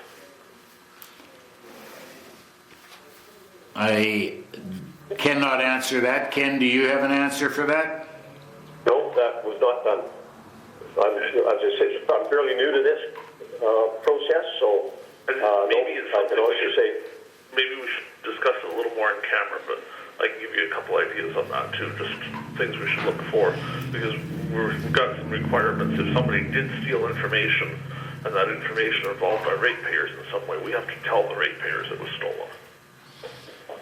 S1: I cannot answer that. Ken, do you have an answer for that?
S10: No, that was not done. As I said, I'm fairly new to this process, so
S11: Maybe it's
S10: I can
S11: something
S10: also say,
S11: maybe we should discuss it a little more in camera, but I can give you a couple ideas on that too, just things we should look for, because we've got some requirements. If somebody did steal information and that information involved by ratepayers in some way, we have to tell the ratepayers it was stolen.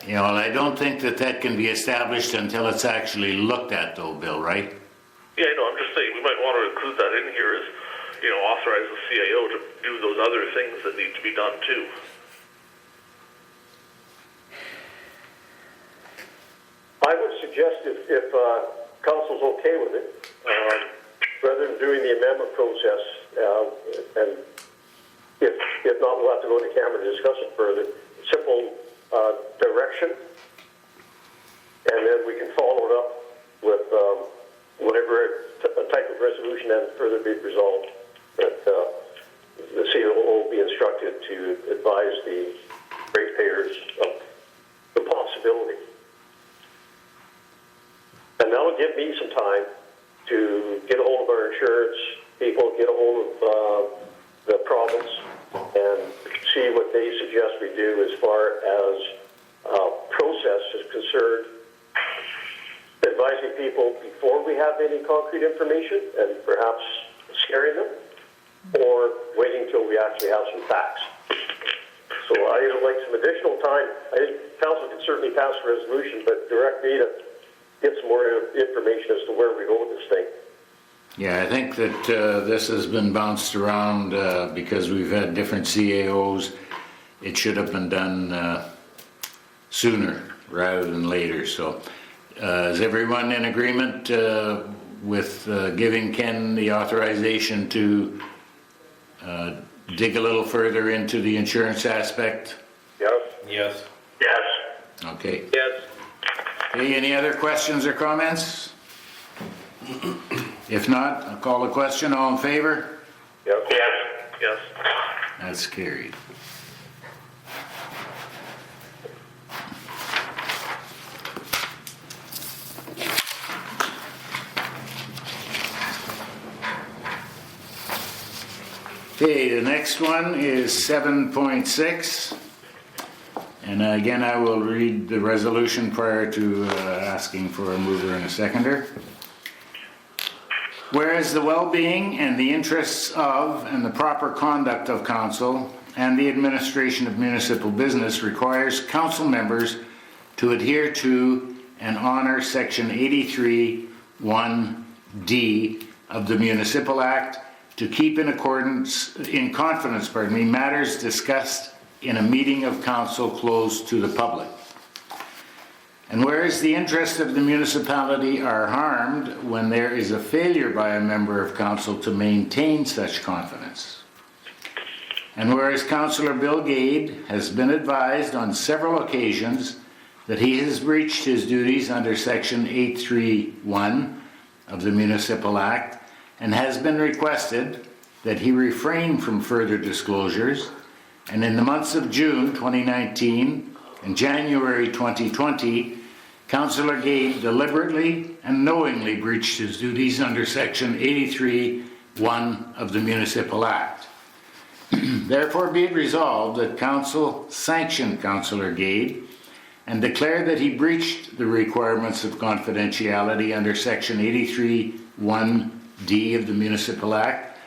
S1: Yeah, well, I don't think that can be established until it's actually looked at though, Bill, right?
S11: Yeah, I know, I'm just saying we might want to include that in here as, authorize the CAO to do those other things that need to be done too.
S10: I would suggest if council's okay with it, rather than doing the amendment process, and if not, we'll have to go to camera to discuss it further. Simple direction, and then we can follow it up with whatever a type of resolution and further be resolved. That the CAO will be instructed to advise the ratepayers of the possibility. And that'll give me some time to get a hold of our insurance people, get a hold of the province, and see what they suggest we do as far as process is concerned. Advising people before we have any concrete information and perhaps scaring them, or waiting until we actually have some facts. So I would like some additional time. I think council can certainly pass a resolution, but direct me to get some more information as to where we go with this thing.
S1: Yeah, I think that this has been bounced around because we've had different CAOs. It should have been done sooner rather than later. So is everyone in agreement with giving Ken the authorization to dig a little further into the insurance aspect?
S3: Yes.
S6: Yes.
S10: Yes.
S1: Okay.
S7: Yes.
S1: Okay, any other questions or comments? If not, I'll call the question. All in favor?
S3: Yes.
S10: Yes.
S11: Yes.
S1: That's carried. Okay, the next one is 7.6. And again, I will read the resolution prior to asking for a mover and a seconder. Whereas the well-being and the interests of and the proper conduct of council and the administration of municipal business requires council members to adhere to and honor Section 83(1)D of the Municipal Act, to keep in confidence, matters discussed in a meeting of council closed to the public. And whereas the interests of the municipality are harmed when there is a failure by a member of council to maintain such confidence. And whereas Councillor Bill Gade has been advised on several occasions that he has breached his duties under Section 831 of the Municipal Act and has been requested that he refrain from further disclosures, and in the months of June 2019 and January 2020, Councillor Gade deliberately and knowingly breached his duties under Section 83(1) of the Municipal Act. Therefore be it resolved that Council sanction Councillor Gade and declare that he breached the requirements of confidentiality under Section 83(1)D of the Municipal Act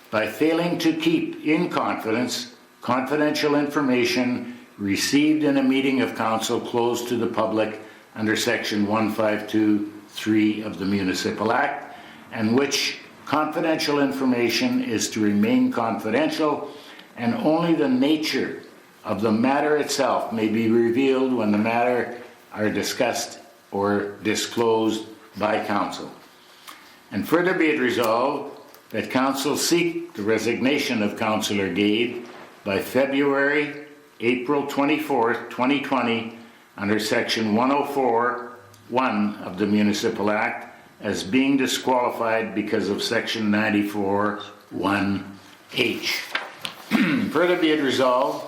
S1: by failing to keep in confidence confidential information received in a meeting of council closed to the public under Section 152(3) of the Municipal Act, and which confidential information is to remain confidential, and only the nature of the matter itself may be revealed when the matter are discussed or disclosed by council. And further be it resolved that council seek the resignation of Councillor Gade by April 24th, 2020, under Section 104(1) of the Municipal Act, as being disqualified because of Section 94(1)H. Further be it resolved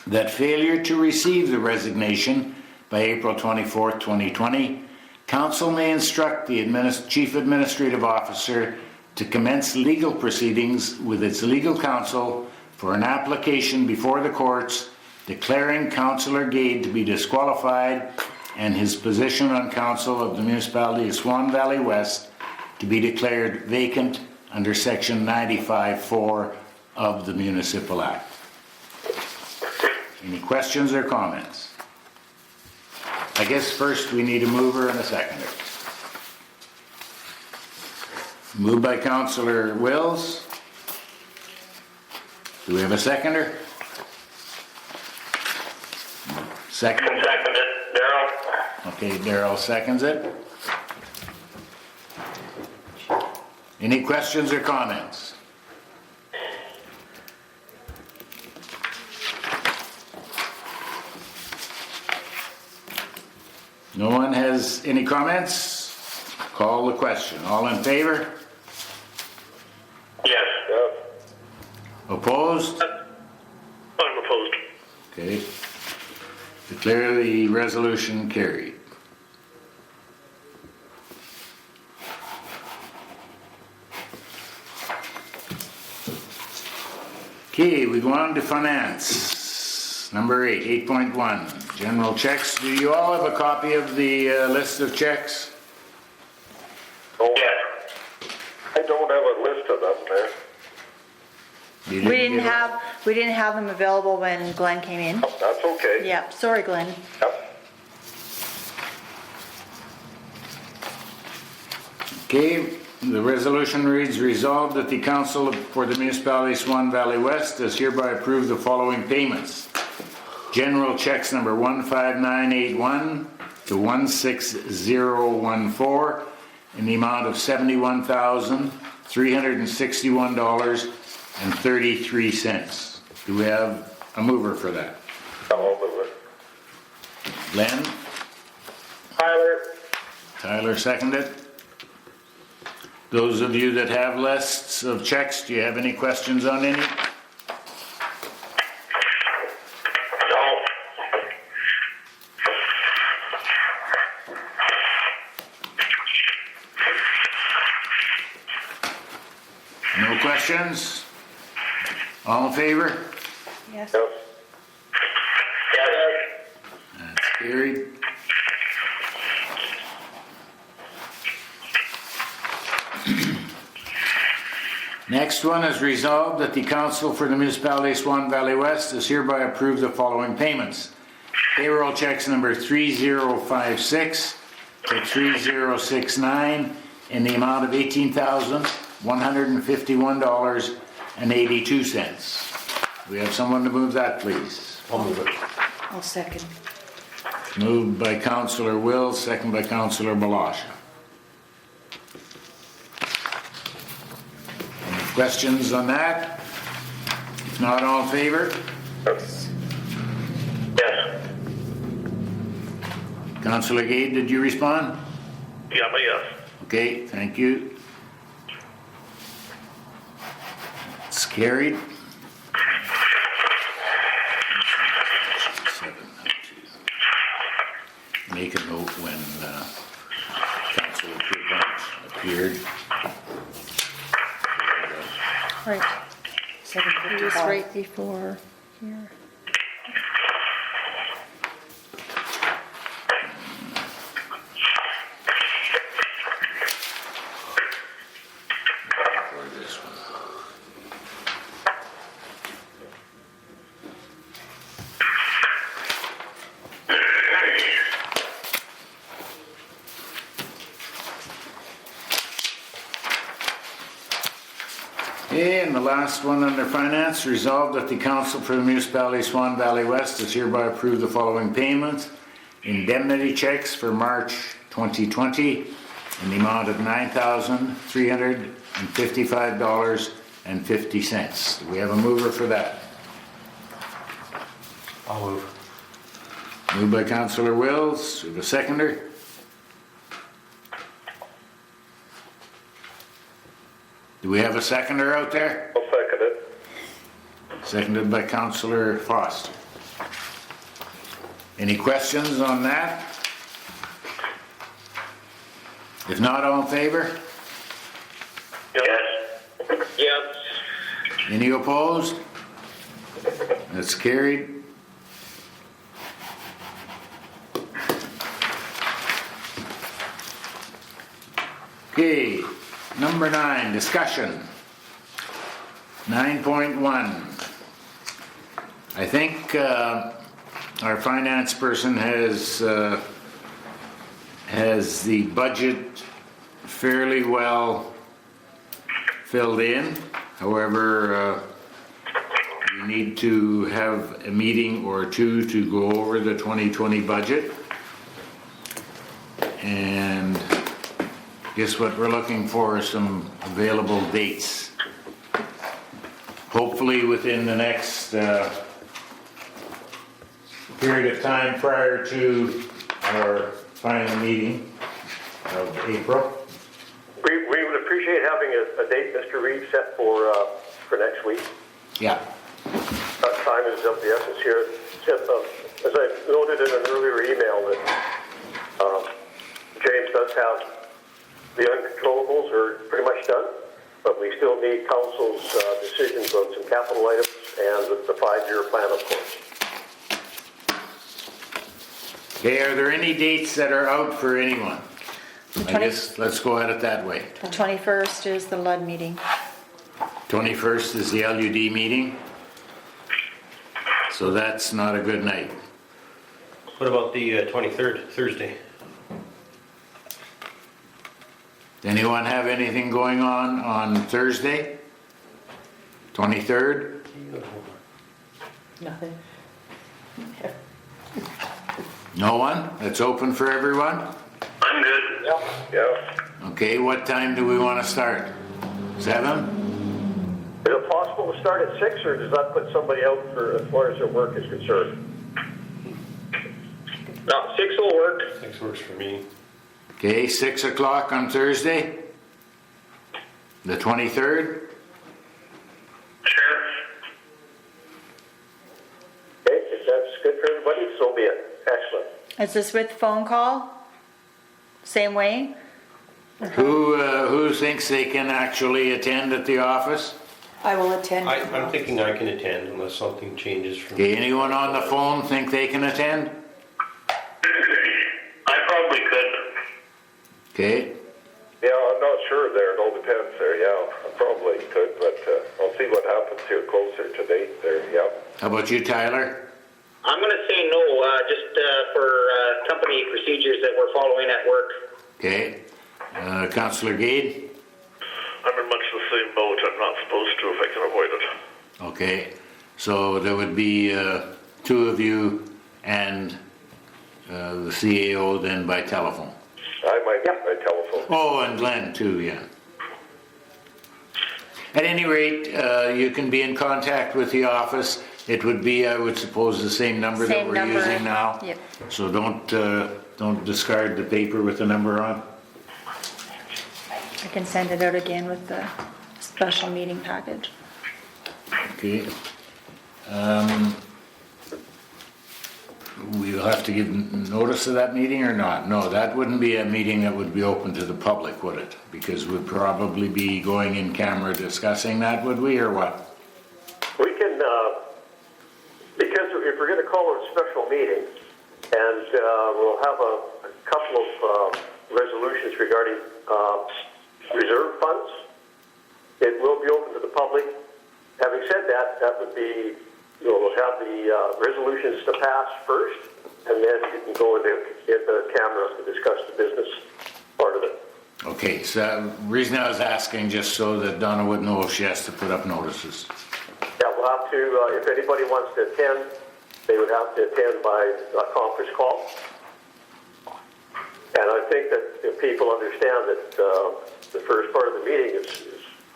S1: that failure to receive the resignation by April 24th, 2020, council may instruct the Chief Administrative Officer to commence legal proceedings with its legal counsel for an application before the courts declaring Councillor Gade to be disqualified and his position on council of the Municipality of Swan Valley West to be declared vacant under Section 95(4) of the Municipal Act. Any questions or comments? I guess first we need a mover and a seconder. Moved by Councillor Wills. Do we have a seconder? Second?
S9: Second it, Darryl.
S1: Okay, Darryl seconds it. Any questions or comments? No one has any comments? Call the question. All in favor?
S9: Yes.
S1: Opposed?
S11: I'm opposed.
S1: Okay. Declare the resolution carried. Okay, we go on to finance. Number 8, 8.1, general checks. Do you all have a copy of the list of checks?
S3: Oh,
S9: Yes.
S3: I don't have a list of them there.
S1: You
S2: We didn't
S1: get
S2: we didn't have them available when Glen came in.
S3: That's okay.
S2: Yeah, sorry, Glen.
S3: Yep.
S1: Okay, the resolution reads, resolved that the Council for the Municipality of Swan Valley West does hereby approve the following payments. General checks number 15981 to 16014 in the amount of $71,361.33. Do we have a mover for that?
S3: I'll move it.
S1: Glen? Tyler seconded. Those of you that have lists of checks, do you have any questions on any?
S9: No.
S1: No questions? All in favor?
S2: Yes.
S3: Yep.
S9: Yes.
S1: That's carried. Next one is resolved that the Council for the Municipality of Swan Valley West does hereby approve the following payments. Payroll checks number 3056 to 3069 in the amount of $18,151.82. We have someone to move that, please.
S6: I'll move it.
S5: I'll second.
S1: Moved by Councillor Wills, second by Councillor Blosha. Any questions on that? If not, all in favor?
S9: Yes.
S1: Councillor Gade, did you respond?
S11: Yeah, but yes.
S1: Okay, thank you. It's carried. Make a note when Councillor Pierrepont appeared.
S2: Right. He was
S5: 7:55.
S2: right before here.
S1: Or this one. Okay, and the last one under finance, resolved that the Council for the Municipality of Swan Valley West does hereby approve the following payments. Indemnity checks for March 2020 in the amount of $9,355.50. Do we have a mover for that?
S6: I'll move.
S1: Moved by Councillor Wills. Do we have a seconder? Do we have a seconder out there?
S3: I'll second it.
S1: Seconded by Councillor Foster. Any questions on that? If not, all in favor?
S9: Yes. Yes.
S1: Any opposed? That's carried. Okay, number 9, discussion. 9.1. I think our finance person has the budget fairly well filled in. However, we need to have a meeting or two to go over the 2020 budget. And guess what we're looking for is some available dates. Hopefully within the next period of time prior to our final meeting of April.
S10: We would appreciate having a date, Mr. Reeve, set for next week.
S1: Yeah.
S10: Time is of the essence here. As I noted in an earlier email, that James does have the uncontrollables are pretty much done, but we still need council's decisions on some capital items and the 5-year plan, of course.
S1: Okay, are there any dates that are out for anyone?
S2: The
S1: I guess let's go at it that way.
S2: The 21st is the LUD meeting.
S1: 21st is the LUD meeting. So that's not a good night.
S6: What about the 23rd, Thursday?
S1: Anyone have anything going on Thursday? 23rd?
S5: Nothing.
S1: No one? It's open for everyone?
S9: I'm good.
S3: Yeah.
S1: Okay, what time do we want to start? 7?
S10: Is it possible to start at 6, or does that put somebody out for as far as their work is concerned?
S9: No, 6 will work.
S6: 6 works for me.
S1: Okay, 6 o'clock on Thursday? The 23rd?
S9: Sure.
S10: Okay, if that's good for everybody, so be it. Excellent.
S2: Is this with phone call? Same way?
S1: Who thinks they can actually attend at the office?
S5: I will attend.
S6: I'm thinking I can attend unless something changes from.
S1: Okay, anyone on the phone think they can attend?
S9: I probably could.
S1: Okay,
S3: Yeah, I'm not sure there. It all depends there. Yeah, I probably could, but I'll see what happens here closer to date there. Yeah.
S1: how about you, Tyler?
S9: I'm going to say no, just for company procedures that we're following at work.
S1: Okay, Councillor Gade?
S11: I'm in much the same boat. I'm not supposed to if I can avoid it.
S1: Okay, so there would be 2 of you and the CAO then by telephone.
S3: I might get my telephone.
S1: Oh, and Glen too, yeah. At any rate, you can be in contact with the office. It would be, I would suppose, the same number that
S2: Same
S1: we're
S2: number.
S1: using now.
S2: Yep.
S1: So don't discard the paper with the number on.
S2: I can send it out again with the special meeting package.
S1: Okay. We'll have to give notice of that meeting or not? No, that wouldn't be a meeting that would be open to the public, would it? Because we'd probably be going in camera discussing that, would we, or what?
S10: We can, because if we're going to call it a special meeting, and we'll have a couple of resolutions regarding reserve funds, it will be open to the public. Having said that, that would be, we'll have the resolutions to pass first, and then you can go into the camera to discuss the business part of it.
S1: Okay, so the reason I was asking, just so that Donna would know if she has to put up notices.
S10: Yeah, we'll have to, if anybody wants to attend, they would have to attend by a conference call. And I think that if people understand that the first part of the meeting is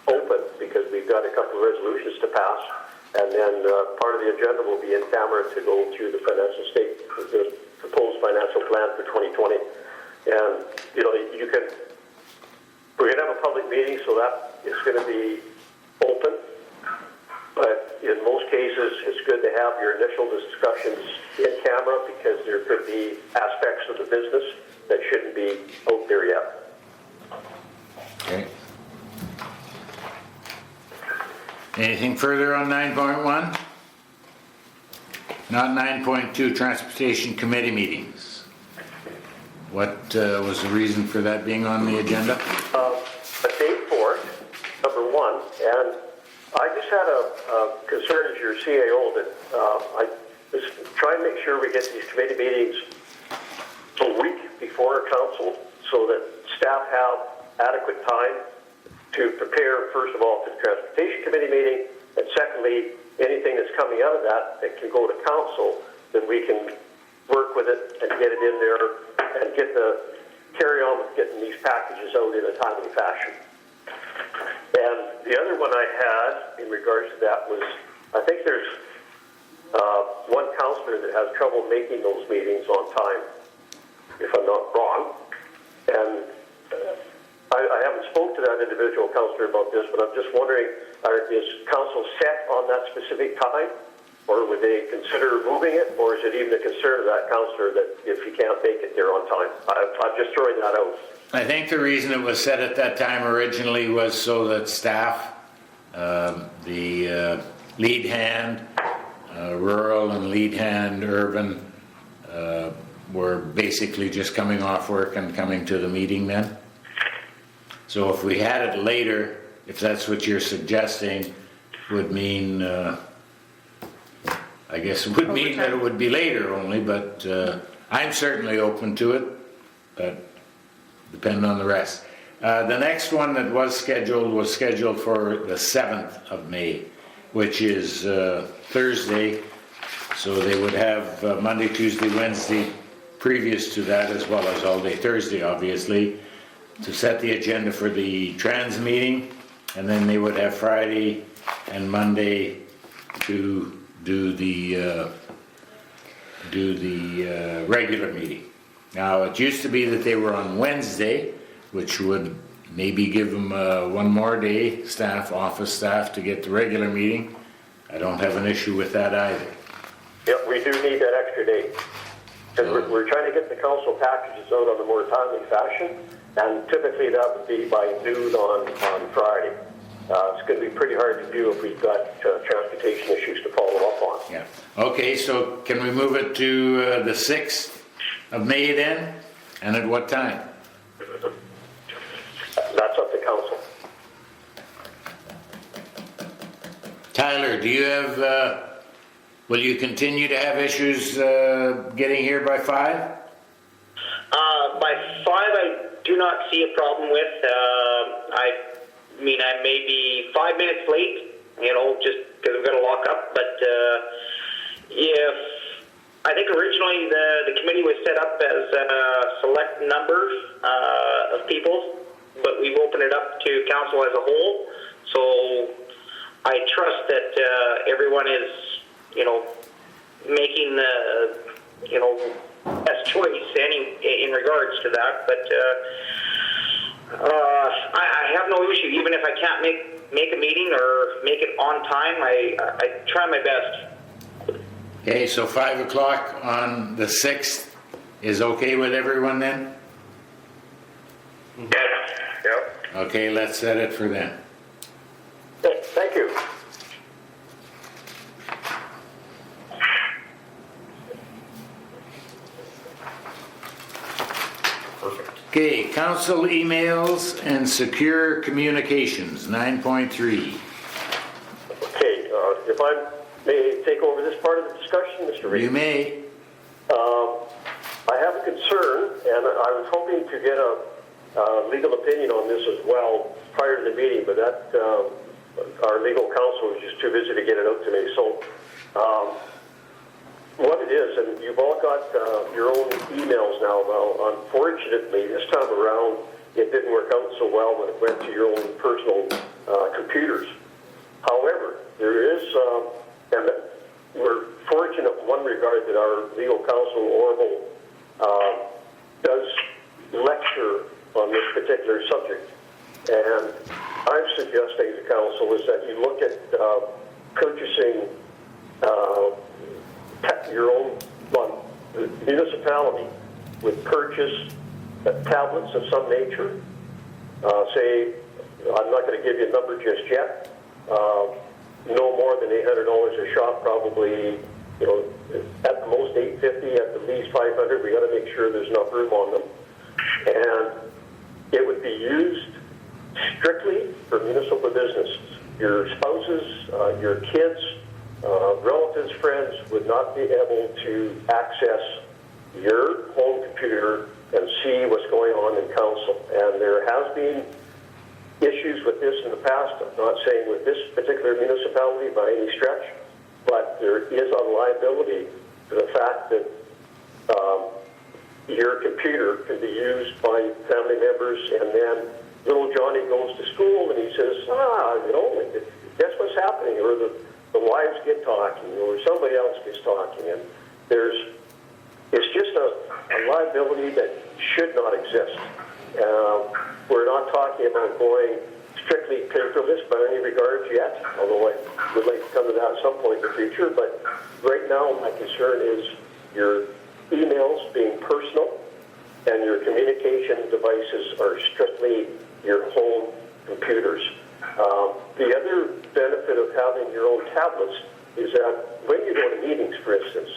S10: open because we've got a couple of resolutions to pass, and then part of the agenda will be in camera to go through the financial the proposed financial plan for 2020. And, we're going to have a public meeting, so that is going to be open. But in most cases, it's good to have your initial discussions in camera because there could be aspects of the business that shouldn't be out there yet.
S1: Okay. Anything further on 9.1? Not 9.2 Transportation Committee meetings. What was the reason for that being on the agenda?
S10: A date for it, number one, and I just had a concern as your CAO that I just try and make sure we get these committee meetings a week before council so that staff have adequate time to prepare, first of all, for the Transportation Committee meeting, and secondly, anything that's coming out of that that can go to council, then we can work with it and get it in there and carry on with getting these packages out in a timely fashion. And the other one I had in regards to that was, I think there's one councillor that has trouble making those meetings on time, if I'm not wrong. And I haven't spoke to that individual councillor about this, but I'm just wondering, is council set on that specific time? Or would they consider moving it? Or is it even a concern of that councillor that if you can't make it, they're on time? I'm just throwing that out.
S1: I think the reason it was set at that time originally was so that staff, the lead hand, rural and lead hand urban, were basically just coming off work and coming to the meeting then. So if we had it later, if that's what you're suggesting, would mean, I guess it would mean that it would be later only, but I'm certainly open to it, but depending on the rest. The next one that was scheduled for the 7th of May, which is Thursday, so they would have Monday, Tuesday, Wednesday previous to that, as well as all day Thursday, obviously, to set the agenda for the trans meeting, and then they would have Friday and Monday to do the regular meeting. Now, it used to be that they were on Wednesday, which would maybe give them one more day, office staff, to get the regular meeting. I don't have an issue with that either.
S10: Yep, we do need that extra day. Because we're trying to get the council packages out on a more timely fashion, and typically that would be by noon on Friday. It's going to be pretty hard to do if we've got transportation issues to follow up on.
S1: Yeah. Okay, so can we move it to the 6th of May then? And at what time?
S10: That's up to council.
S1: Tyler, do you have, will you continue to have issues getting here by 5?
S9: By 5, I do not see a problem with. I mean, I may be 5 minutes late, just because we've got to lock up. But if I think originally the committee was set up as a select number of people, but we've opened it up to council as a whole. So I trust that everyone is, making the, best choice in regards to that. But I have no issue, even if I can't make a meeting or make it on time. I try my best.
S1: Okay, so 5 o'clock on the 6th is okay with everyone then?
S3: Yes, yep.
S1: Okay, let's set it for then.
S10: Thank you.
S6: Perfect.
S1: Okay, council emails and secure communications, 9.3.
S10: Okay, if I may take over this part of the discussion, Mr. Reeve.
S1: You may.
S10: I have a concern, and I was hoping to get a legal opinion on this as well prior to the meeting, but our legal counsel was just too busy to get it out to me. So what it is, and you've all got your own emails now. Well, unfortunately, this time around, it didn't work out so well when it went to your own personal computers. However, there is, and we're fortunate in one regard that our legal counsel, Orville, does lecture on this particular subject. And I'm suggesting to council is that you look at purchasing your own one. The municipality would purchase tablets of some nature. Say, I'm not going to give you a number just yet. No more than $800 a shop, probably you know, at the most 850, at the least 500. We got to make sure there's enough room on them. And it would be used strictly for municipal businesses. Your spouses, your kids, relatives, friends would not be able to access your home computer and see what's going on in council. And there has been issues with this in the past. I'm not saying with this particular municipality by any stretch, but there is a liability for the fact that your computer can be used by family members, and then little Johnny goes to school and he says, you know, guess what's happening? Or the wives get talking, or somebody else gets talking, and it's just a liability that should not exist. We're not talking about going strictly paperless by any regards yet, although I would like to come to that at some point in the future. But right now, my concern is your emails being personal and your communication devices are strictly your home computers. The other benefit of having your own tablets is that when you go to meetings, for instance,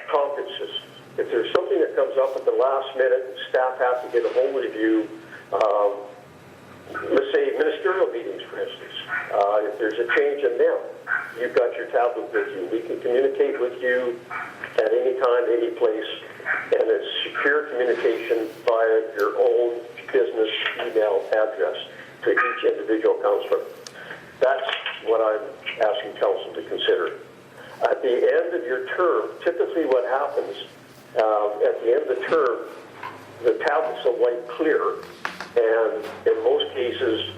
S10: conferences, if there's something that comes up at the last minute, staff have to get a hold of you, let's say ministerial meetings, for instance. If there's a change in them, you've got your tablet with you. We can communicate with you at any time, any place, and it's secure communication via your own business email address to each individual councillor. That's what I'm asking council to consider. At the end of your term, typically what happens, at the end of the term, the tablets will wipe clear, and in most cases,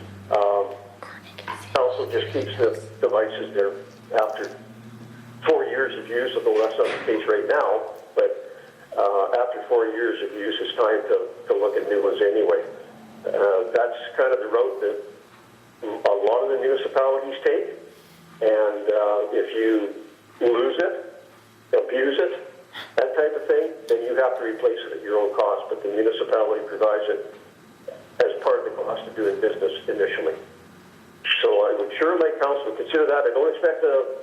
S10: council just keeps the devices there after 4 years of use, although that's not the case right now, but after 4 years of use, it's time to look at new ones anyway. That's kind of the route that a lot of the municipalities take, and if you lose it, abuse it, that type of thing, then you have to replace it at your own cost, but the municipality provides it as part of the cost of doing business initially. So I would sure like council to consider that. I don't expect a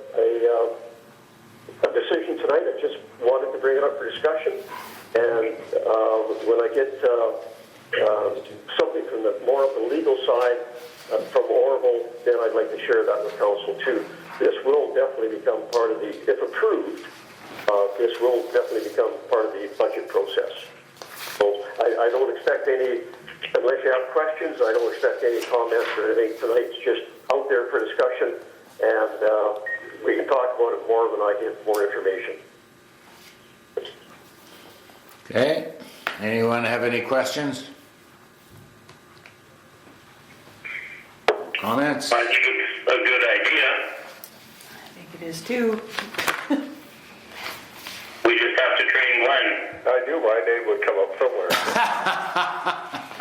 S10: decision tonight. I just wanted to bring it up for discussion, and when I get something from more of the legal side from Orville, then I'd like to share that with council too. This will definitely become part of the, if approved, this will definitely become part of the budget process. So I don't expect any, unless you have questions, I don't expect any comments or anything tonight. It's just out there for discussion, and we can talk about it more when I get more information.
S1: Okay. Anyone have any questions? Comments?
S9: I think it's a good idea.
S5: I think it is too.
S9: We just have to train Glen.
S3: I knew my name would come up somewhere.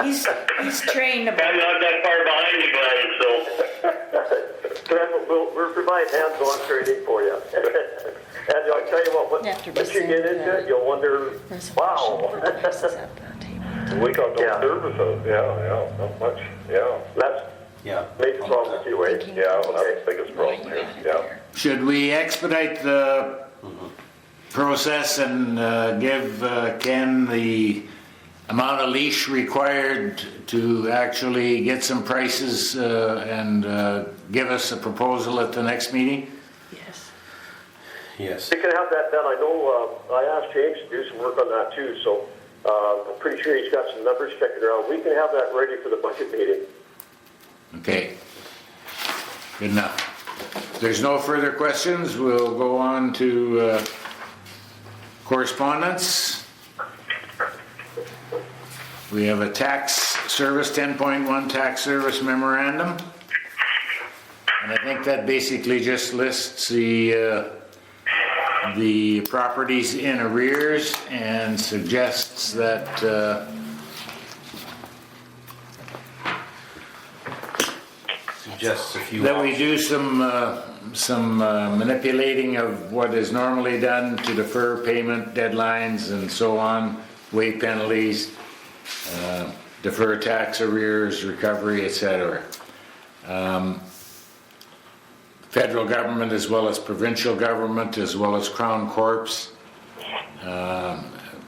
S5: He's trained
S9: I'm
S5: about
S9: not that far behind you, Glen, so.
S10: We'll provide hands-on training for you. And I'll tell you what, once you get into it, you'll wonder, wow.
S3: We got no services, yeah, not much, yeah.
S10: That's major problem with you, eh?
S3: Yeah, well, that's the biggest problem here, yeah.
S1: Should we expedite the process and give Ken the amount of leash required to actually get some prices and give us a proposal at the next meeting?
S5: Yes.
S6: Yes.
S10: You can have that done. I know I asked James to do some work on that too, so I'm pretty sure he's got some numbers kicking around. We can have that ready for the budget meeting.
S1: Okay. Good enough. If there's no further questions, we'll go on to correspondence. We have a tax service, 10.1 tax service memorandum. And I think that basically just lists the properties in arrears and suggests that
S6: Suggests a few
S1: that we
S6: options.
S1: do some manipulating of what is normally done to defer payment deadlines and so on, waive penalties, defer tax arrears, recovery, etc. federal government as well as provincial government as well as Crown Corps,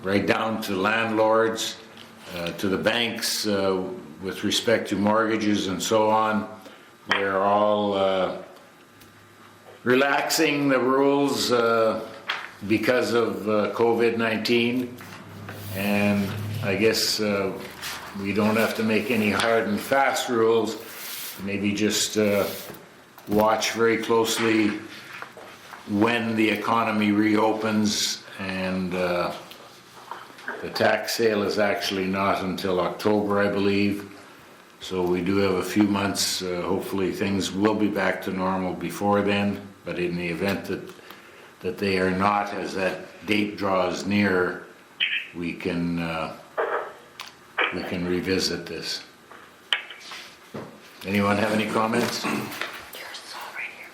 S1: right down to landlords, to the banks with respect to mortgages and so on. We're all relaxing the rules because of COVID-19, and I guess we don't have to make any hard and fast rules. Maybe just watch very closely when the economy reopens, and the tax sale is actually not until October, I believe. So we do have a few months. Hopefully things will be back to normal before then, but in the event that they are not, as that date draws near, we can revisit this. Anyone have any comments?
S2: Yours is all right here.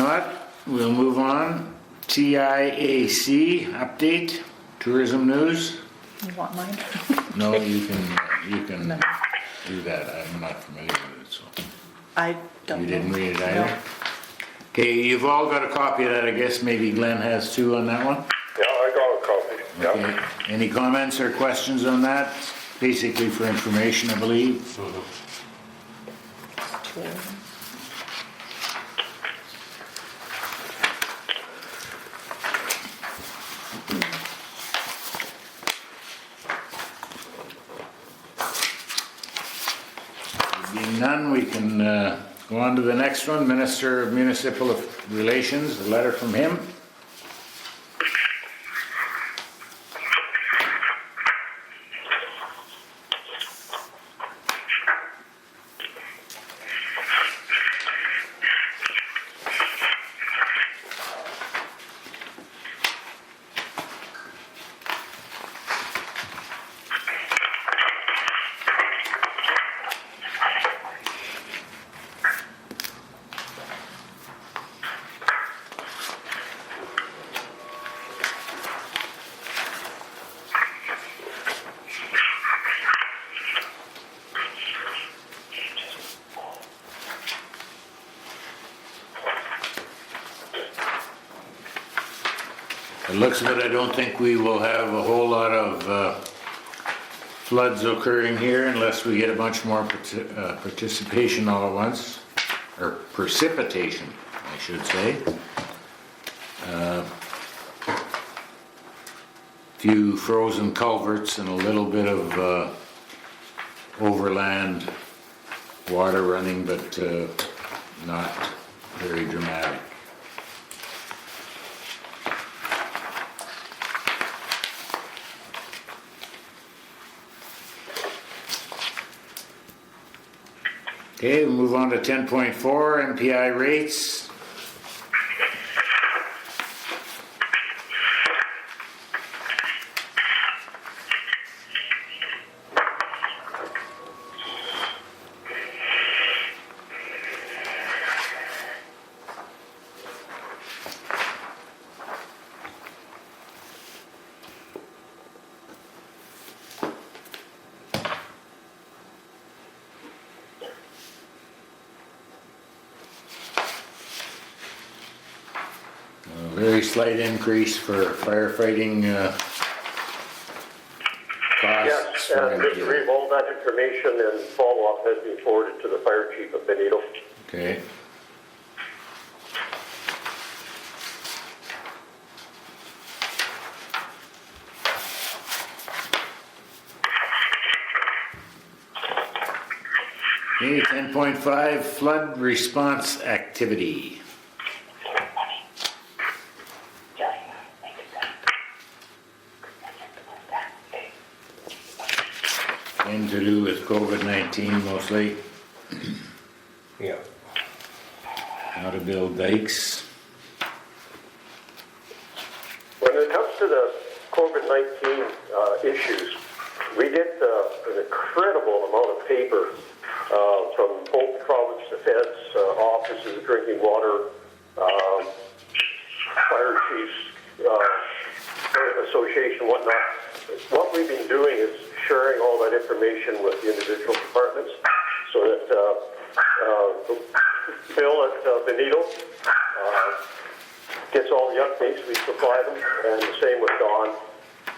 S1: Not, we'll move on. TIAC update, tourism news.
S2: You want mine?
S1: No, you can
S2: No.
S1: do that. I'm not familiar with it, so.
S2: I don't know.
S1: You didn't read it
S2: No.
S1: either? Okay, you've all got a copy of that, I guess. Maybe Glen has too on that one?
S3: Yeah, I got a copy. Yeah.
S1: Okay. Any comments or questions on that? Basically for information, I believe.
S2: Tourism.
S1: Being none, we can go on to the next one. Minister of Municipal Relations, a letter from him. It looks of it, I don't think we will have a whole lot of floods occurring here unless we get a bunch more participation all at once, or precipitation, I should say. Few frozen culverts and a little bit of overland water running, but not very dramatic. Okay, we'll move on to 10.4, MPI rates. Very slight increase for firefighting costs.
S10: Yes,
S1: for
S10: and Mr. Reeve, all that information and follow-up has been forwarded to the fire chief of Benito.
S1: Okay. Okay, 10.5, flood response activity. Anything to do with COVID-19 mostly.
S6: Yeah.
S1: How to build dikes.
S10: When it comes to the COVID-19 issues, we get an incredible amount of paper from both province defense offices of drinking water, fire chiefs, association negotiation, whatnot. What we've been doing is sharing all that information with the individual departments so that Bill at Benito gets all the updates, we supply them, and the same with Don.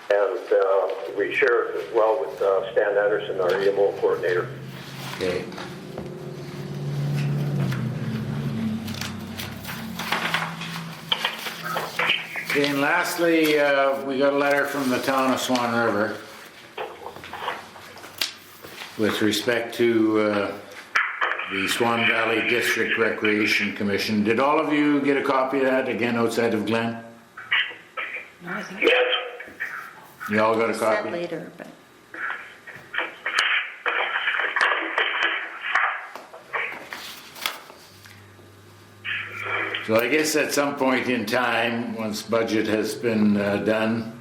S10: And we share it as well with Stan Anderson, our EMO coordinator.
S1: Okay. Okay, and lastly, we got a letter from the town of Swan River with respect to the Swan Valley District Recreation Commission. Did all of you get a copy of that, again, outside of Glen?
S5: No, I think
S9: Yes.
S1: You all got a
S2: Said
S1: copy?
S2: later, but.
S1: So I guess at some point in time, once budget has been done,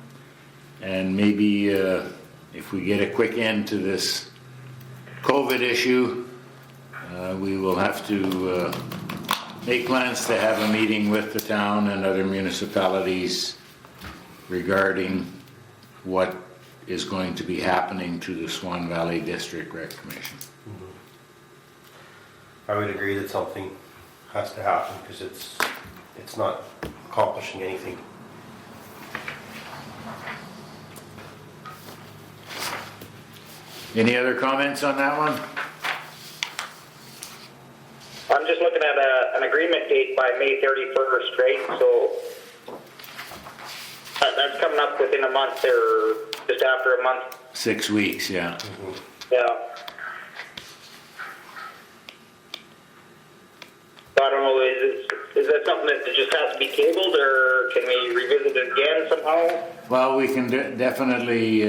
S1: and maybe if we get a quick end to this COVID issue, we will have to make plans to have a meeting with the town and other municipalities regarding what is going to be happening to the Swan Valley District Rec Commission.
S6: I would agree that something has to happen because it's not accomplishing anything.
S1: Any other comments on that one?
S9: I'm just looking at an agreement date by May 31st, right? So that's coming up within a month or just after a month.
S1: 6 weeks, yeah.
S9: Yeah. So I don't know, is that something that just has to be tabled, or can we revisit it again somehow?
S1: Well, we can definitely,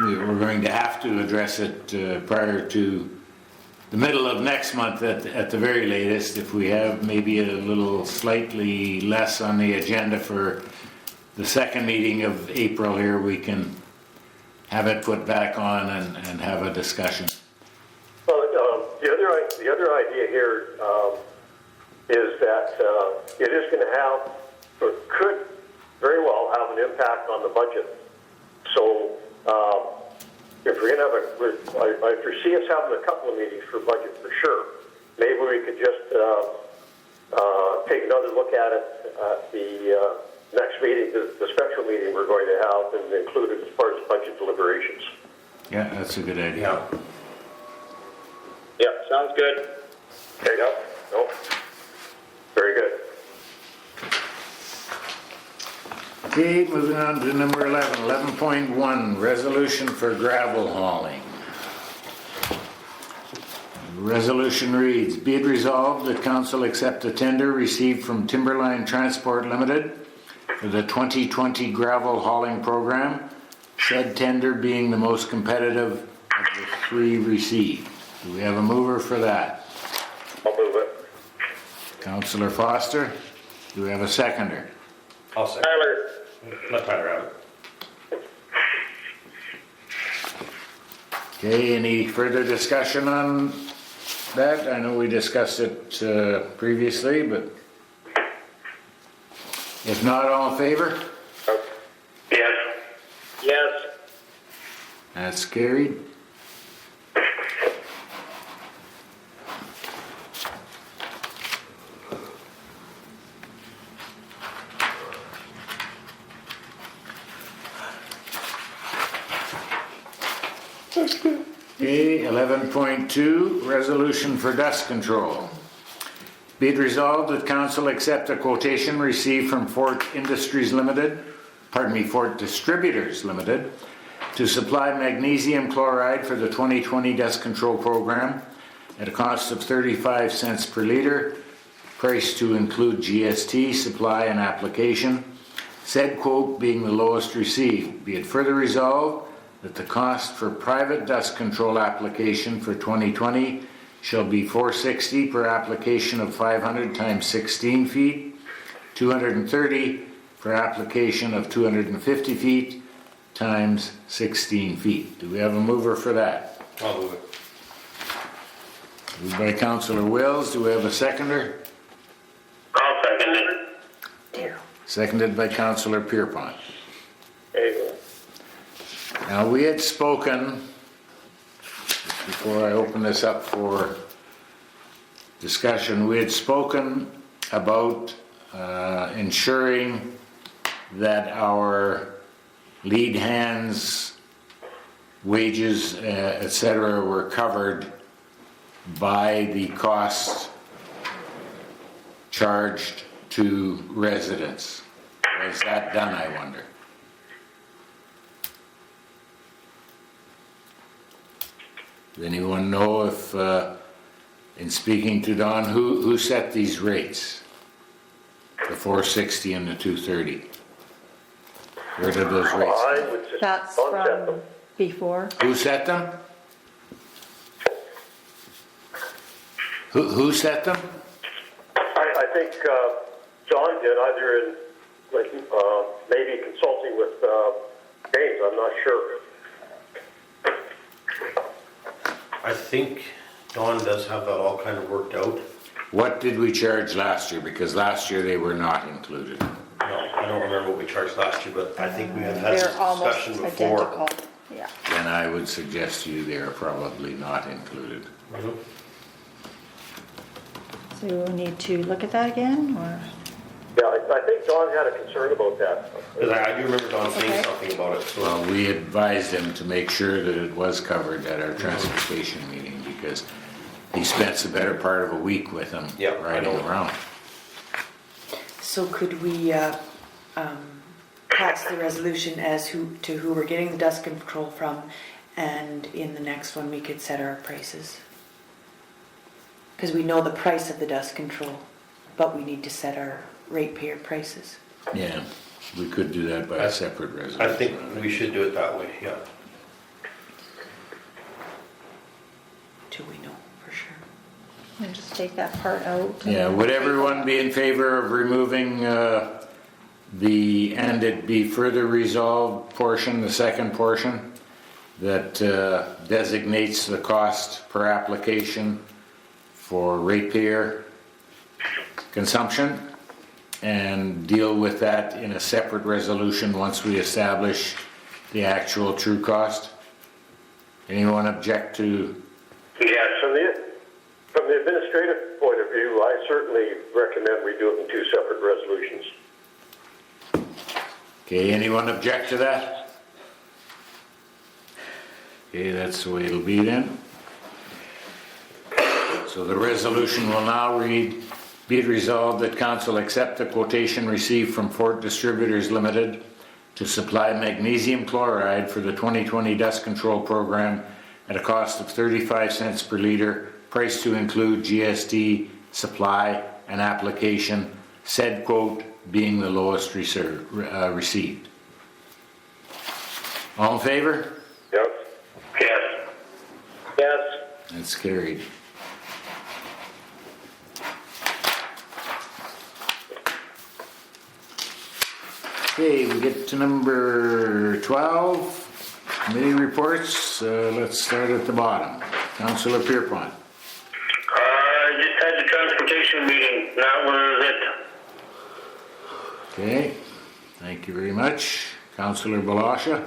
S1: we're going to have to address it prior to the middle of next month at the very latest. If we have maybe a little slightly less on the agenda for the second meeting of April here, we can have it put back on and have a discussion.
S10: Well, the other idea here is that it is going to have, or could very well have an impact on the budget. So if we're going to have I foresee us having a couple of meetings for budget for sure. Maybe we could just take another look at it at the next meeting, the special meeting we're going to have, and include it as part of budget deliberations.
S1: Yeah, that's a good idea.
S9: Yeah, sounds good.
S10: Okay, no, very good.
S1: Okay, moving on to number 11, 11.1, resolution for gravel hauling. The resolution reads, be it resolved that council accept a tender received from Timberline Transport Limited for the 2020 gravel hauling program, said tender being the most competitive of the three received. Do we have a mover for that?
S3: I'll move it.
S1: Councillor Foster. Do we have a seconder?
S6: I'll say.
S9: Tyler.
S6: Let Tyler have it.
S1: Okay, any further discussion on that? I know we discussed it previously, but if not, all in favor?
S9: Yes. Yes.
S1: That's carried. Okay, 11.2, resolution for dust control. Be it resolved that council accept a quotation received from Fort Distributors Limited, to supply magnesium chloride for the 2020 dust control program at a cost of 35 cents per liter, price to include GST, supply and application, said quote being the lowest received. Be it further resolved that the cost for private dust control application for 2020 shall be $460 per application of 500 times 16 feet, $230 per application of 250 feet times 16 feet. Do we have a mover for that?
S6: I'll move it.
S1: Moved by Councillor Wills. Do we have a seconder?
S9: I'll second it.
S5: Darryl.
S1: Seconded by Councillor Pierrepont. Now, we had spoken, before I open this up for discussion, we had spoken about ensuring that our lead hands' wages, etc., were covered by the costs charged to residents. Was that done, I wonder? Does anyone know if, in speaking to Don, who set these rates? The 460 and the 230? Where did those rates come?
S10: I would just
S2: That's
S10: Don set
S2: from
S10: them.
S2: before.
S1: Who set them? Who set them?
S10: I think John did, either in like maybe consulting with James. I'm not sure.
S6: I think Dawn does have that all kind of worked out.
S1: What did we charge last year? Because last year they were not included.
S6: No, I don't remember what we charged last year, but I think we have had
S2: They're
S6: this
S2: almost
S6: discussion before.
S2: identical. Yeah.
S1: Then I would suggest to you they are probably not included.
S6: Mhm.
S2: So we need to look at that again, or?
S10: Yeah, I think John had a concern about that.
S6: 'Cause I do remember Dawn saying
S2: Okay.
S6: something about it, so.
S1: Well, we advised him to make sure that it was covered at our transportation meeting because he spent the better part of a week with him
S6: Yeah, I
S1: riding
S6: know.
S1: around.
S5: So could we pass the resolution as to who we're getting the dust control from, and in the next one we could set our prices? Because we know the price of the dust control, but we need to set our ratepayer prices.
S1: Yeah, we could do that by a separate resolution.
S6: I think we should do it that way, yeah.
S5: Till we know for sure.
S2: And just take that part out. and
S1: Yeah,
S2: then
S1: would
S2: take
S1: everyone
S2: that.
S1: be in favor of removing the "and it be further resolved" portion, the second portion, that designates the cost per application for ratepayer consumption, and deal with that in a separate resolution once we establish the actual true cost? Anyone object to?
S10: Yes, from the administrative point of view, I certainly recommend we do it in two separate resolutions.
S1: Okay, anyone object to that? Okay, that's the way it'll be then. So the resolution will now read, "Be it resolved that council accept the quotation received from Fort Distributors Limited to supply magnesium chloride for the 2020 dust control program at a cost of 35 cents per liter, price to include GST, supply, and application, said quote being the lowest received." All in favor?
S3: Yes?
S9: Yes. Yes.
S1: That's carried. Okay, we get to number 12, committee reports. Let's start at the bottom. Councillor Pierrepont.
S9: Just had the transportation meeting. That was it.
S1: Okay, thank you very much. Councillor Blosha.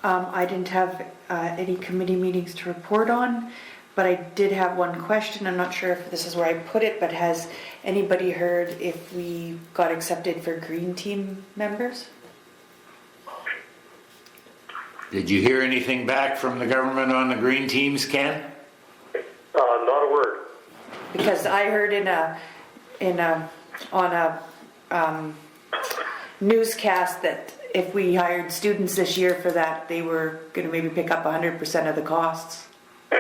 S5: I didn't have any committee meetings to report on, but I did have one question. I'm not sure if this is where I put it, but has anybody heard if we got accepted for green team members?
S1: Did you hear anything back from the government on the green teams, Ken?
S10: Not a word.
S5: Because I heard on a newscast that if we hired students this year for that, they were going to maybe pick up 100% of the costs.
S10: Yeah,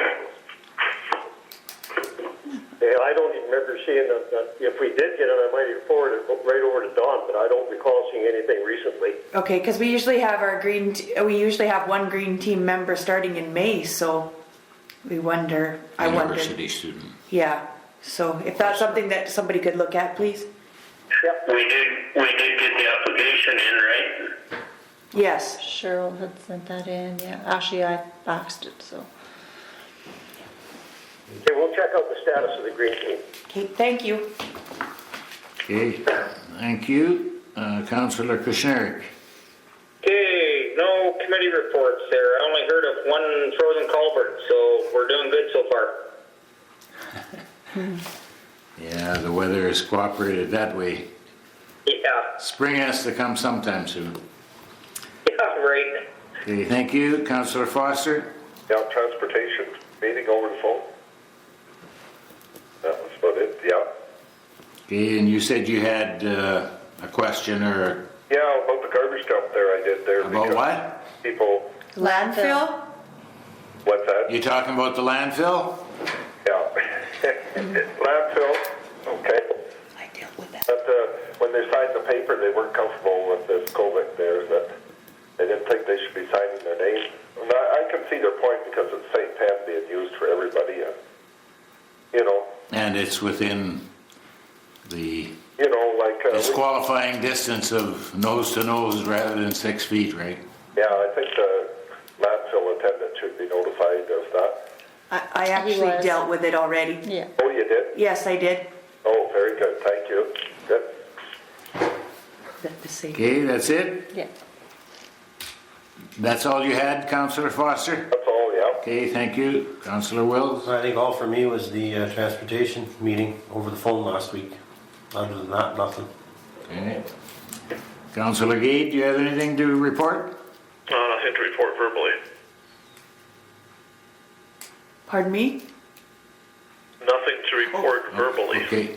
S10: I don't even remember seeing that. If we did get it, I might have forwarded it right over to Don, but I don't recall seeing anything recently.
S5: Okay, because we usually have one green team member starting in May, so we wonder. I wonder.
S1: University student.
S5: Yeah. So if that's something that somebody could look at, please.
S10: Yep.
S9: We did get the application in, right?
S5: Yes.
S2: Cheryl had sent that in, yeah. Actually, I faxed it, so.
S10: Okay, we'll check out the status of the green team.
S5: Okay, thank you.
S1: Okay, thank you. Councillor Kushniryk.
S9: Okay, no no committee reports there. I only heard of one frozen culvert, so we're doing good so far.
S1: Yeah, the weather has cooperated that way.
S9: Yeah,
S1: Spring has to come sometime soon.
S9: yeah, right.
S1: Okay, thank you. Councillor Foster?
S3: Yeah, transportation meeting over the phone. That was about it, yeah.
S1: Okay, and you said you had a question or
S3: Yeah, about the garbage dump there I did there.
S1: about
S3: because
S1: what?
S3: People,
S5: Landfill?
S3: what's that?
S1: You talking about the landfill?
S3: Yeah. Landfill, okay.
S5: I dealt with that.
S3: But when they signed the paper, they weren't comfortable with this COVID there, that they didn't think they should be signing their name. And I can see their point because it's St. Pen being used for everybody, you know.
S1: And it's within the
S3: You know, like...
S1: disqualifying distance of nose to nose rather than 6 feet, right?
S3: yeah, I think the landfill attendant should be notified of that.
S5: I actually
S2: was.
S5: dealt with it already.
S2: Yeah.
S3: Oh, you did?
S5: Yes, I did.
S3: Oh, very good, thank you. Good.
S5: The same.
S1: Okay, that's it?
S2: Yeah.
S1: That's all you had, Councillor Foster?
S3: That's all, yeah.
S1: Okay, thank you. Councillor Wills?
S6: I think all for me was the transportation meeting over the phone last week. Other than that, nothing.
S1: Okay. Councillor Gade, do you have anything to report?
S11: Nothing to report verbally.
S5: Pardon me?
S11: Nothing to report verbally.
S1: Okay.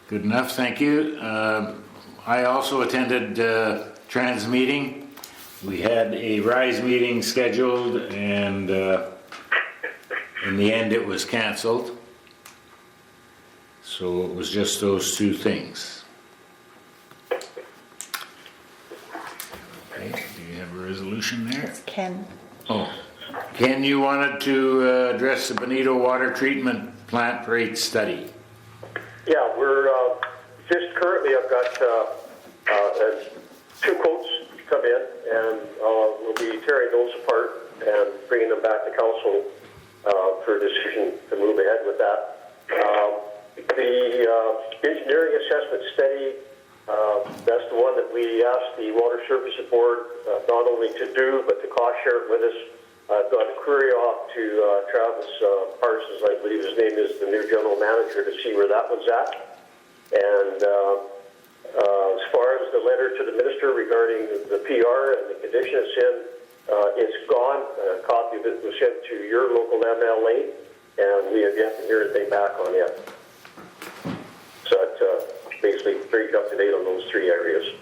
S1: Good enough, thank you. I also attended Trans meeting. We had a RISE meeting scheduled and in the end it was canceled. So it was just those two things. Okay, do you have a resolution there?
S2: It's Ken.
S1: Oh, Ken, you wanted to address the Bonito water treatment plant rate study.
S10: Yeah, we're just currently, I've got 2 quotes come in, and we'll be tearing those apart and bringing them back to council for a decision to move ahead with that. The engineering assessment study, that's the one that we asked the Water Services Board not only to do, but to cost share it with us. I've got a query off to Travis Parsons, I believe his name is, the new general manager, to see where that one's at. And as far as the letter to the minister regarding the PR and the condition it's in, it's gone. A copy of it was sent to your local MLA, and we have yet to hear anything back on it. So it basically brings up to date on those 3 areas.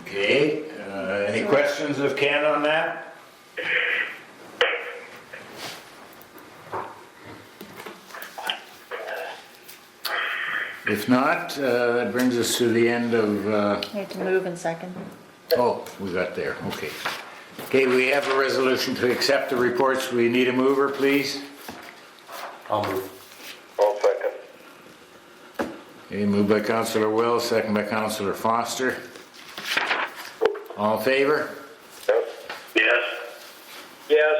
S1: Okay, any questions of Ken on that? If not, that brings us to the end of,
S2: Need to move in second.
S1: oh, we got there, okay. Okay, we have a resolution to accept the reports. We need a mover, please.
S6: I'll move.
S3: All second.
S1: Okay, moved by Councillor Wills, second by Councillor Foster. All in favor?
S3: Yes.
S11: Yes.
S9: Yes.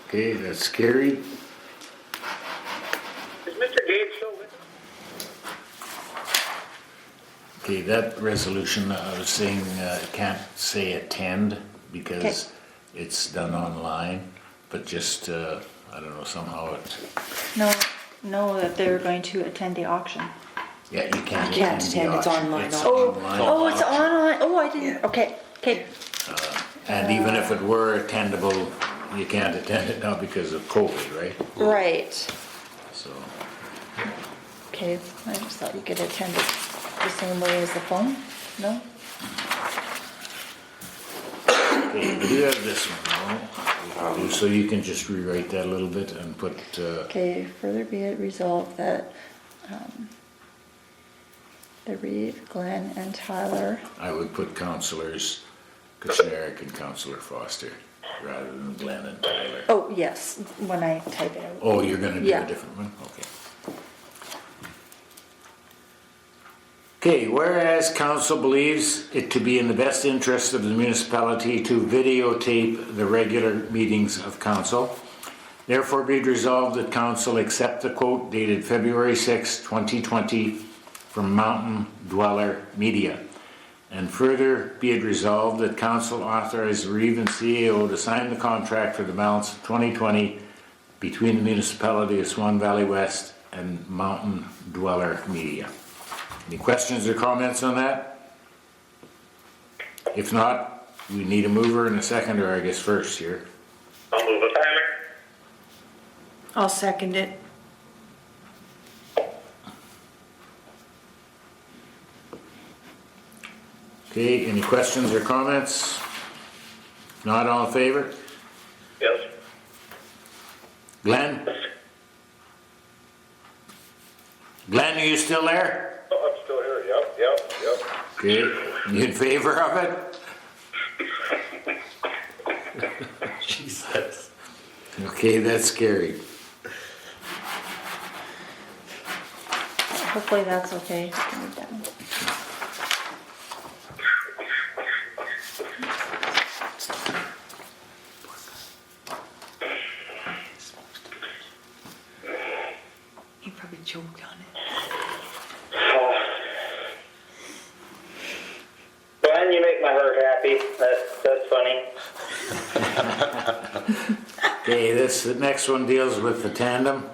S1: Okay, that's carried.
S9: Is Mr. Gade still with us?
S1: Okay, that resolution, I was saying, can't say attend because it's done online, but just, I don't know, somehow it,
S2: No, that they're going to attend the auction.
S1: yeah, you can't.
S5: You can't
S1: attend the
S5: attend, it's
S1: auction.
S5: online
S1: It's
S5: auction.
S1: online
S2: Oh, it's
S1: auction.
S2: online. Oh, I didn't. Okay.
S1: And even if it were attendable, you can't attend it now because of COVID, right?
S2: Right.
S1: So,
S2: Okay, I just thought you could attend it the same way as the phone. No?
S1: okay, we do have this one, no? So you can just rewrite that a little bit and put,
S2: Okay, further be it resolved that the Reeve, Glen, and Tyler.
S1: I would put Councillors Kushniryk and Councillor Foster rather than Glen and Tyler.
S2: Oh, yes, when I type it out.
S1: Oh, you're gonna do
S2: Yeah.
S1: a different one? Okay. Okay, whereas council believes it to be in the best interest of the municipality to videotape the regular meetings of council, therefore be it resolved that council accept the quote dated February 6, 2020 from Mountain Dweller Media, And further, be it resolved that council authorize Reeve and CAO to sign the contract for the balance of 2020 between the Municipality of Swan Valley West and Mountain Dweller Media. Any questions or comments on that? If not, we need a mover and a seconder, I guess, first here.
S11: I'll move it.
S5: I'll second it.
S1: Okay, any questions or comments? Not all in favor?
S11: Yes.
S1: Glen? Glen, are you still there?
S3: Oh, I'm still here, yep.
S1: Okay, you in favor of it?
S6: Jesus.
S1: Okay, that's carried.
S2: Hopefully that's okay.
S5: He probably choked on it.
S9: Glenn, you make my heart happy. That's funny.
S1: Okay, the next one deals with the tandem.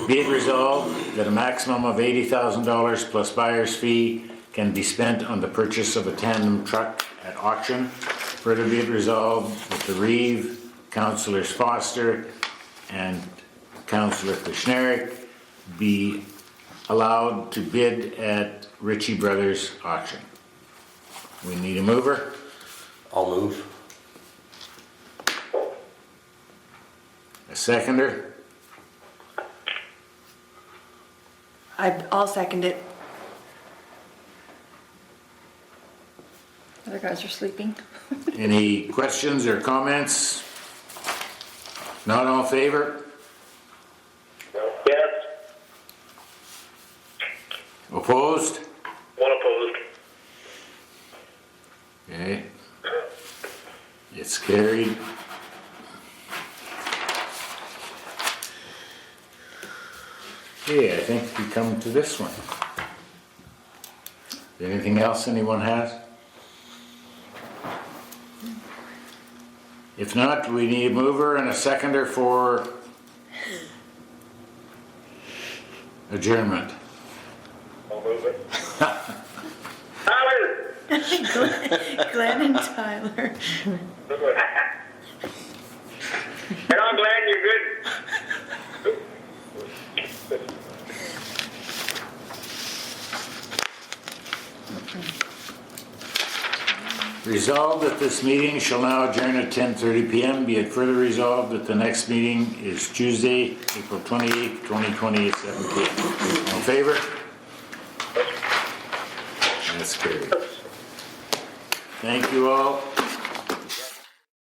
S1: Be it resolved that a maximum of $80,000 plus buyer's fee can be spent on the purchase of a tandem truck at auction. Further be it resolved that the Reeve, Councillors Foster and Councillor Kushniryk be allowed to bid at Ritchie Brothers auction. We need a mover.
S6: I'll move.
S1: A seconder.
S5: I'll second it.
S2: Other guys are sleeping.
S1: Any questions or comments? Not all in favor?
S9: Yes.
S1: Opposed?
S11: One opposed.
S1: Okay. It's carried. Okay, I think we come to this one. Anything else anyone has? If not, we need a mover and a seconder for adjournment.
S3: I'll move it.
S9: Tyler!
S5: Glenn and Tyler.
S9: Get on, Glenn, you're good.
S1: Resolved that this meeting shall now adjourn at 10:30 p.m. Be it further resolved that the next meeting is Tuesday, April 28th, 2020 at 7 p.m. All in favor? That's carried. Thank you all.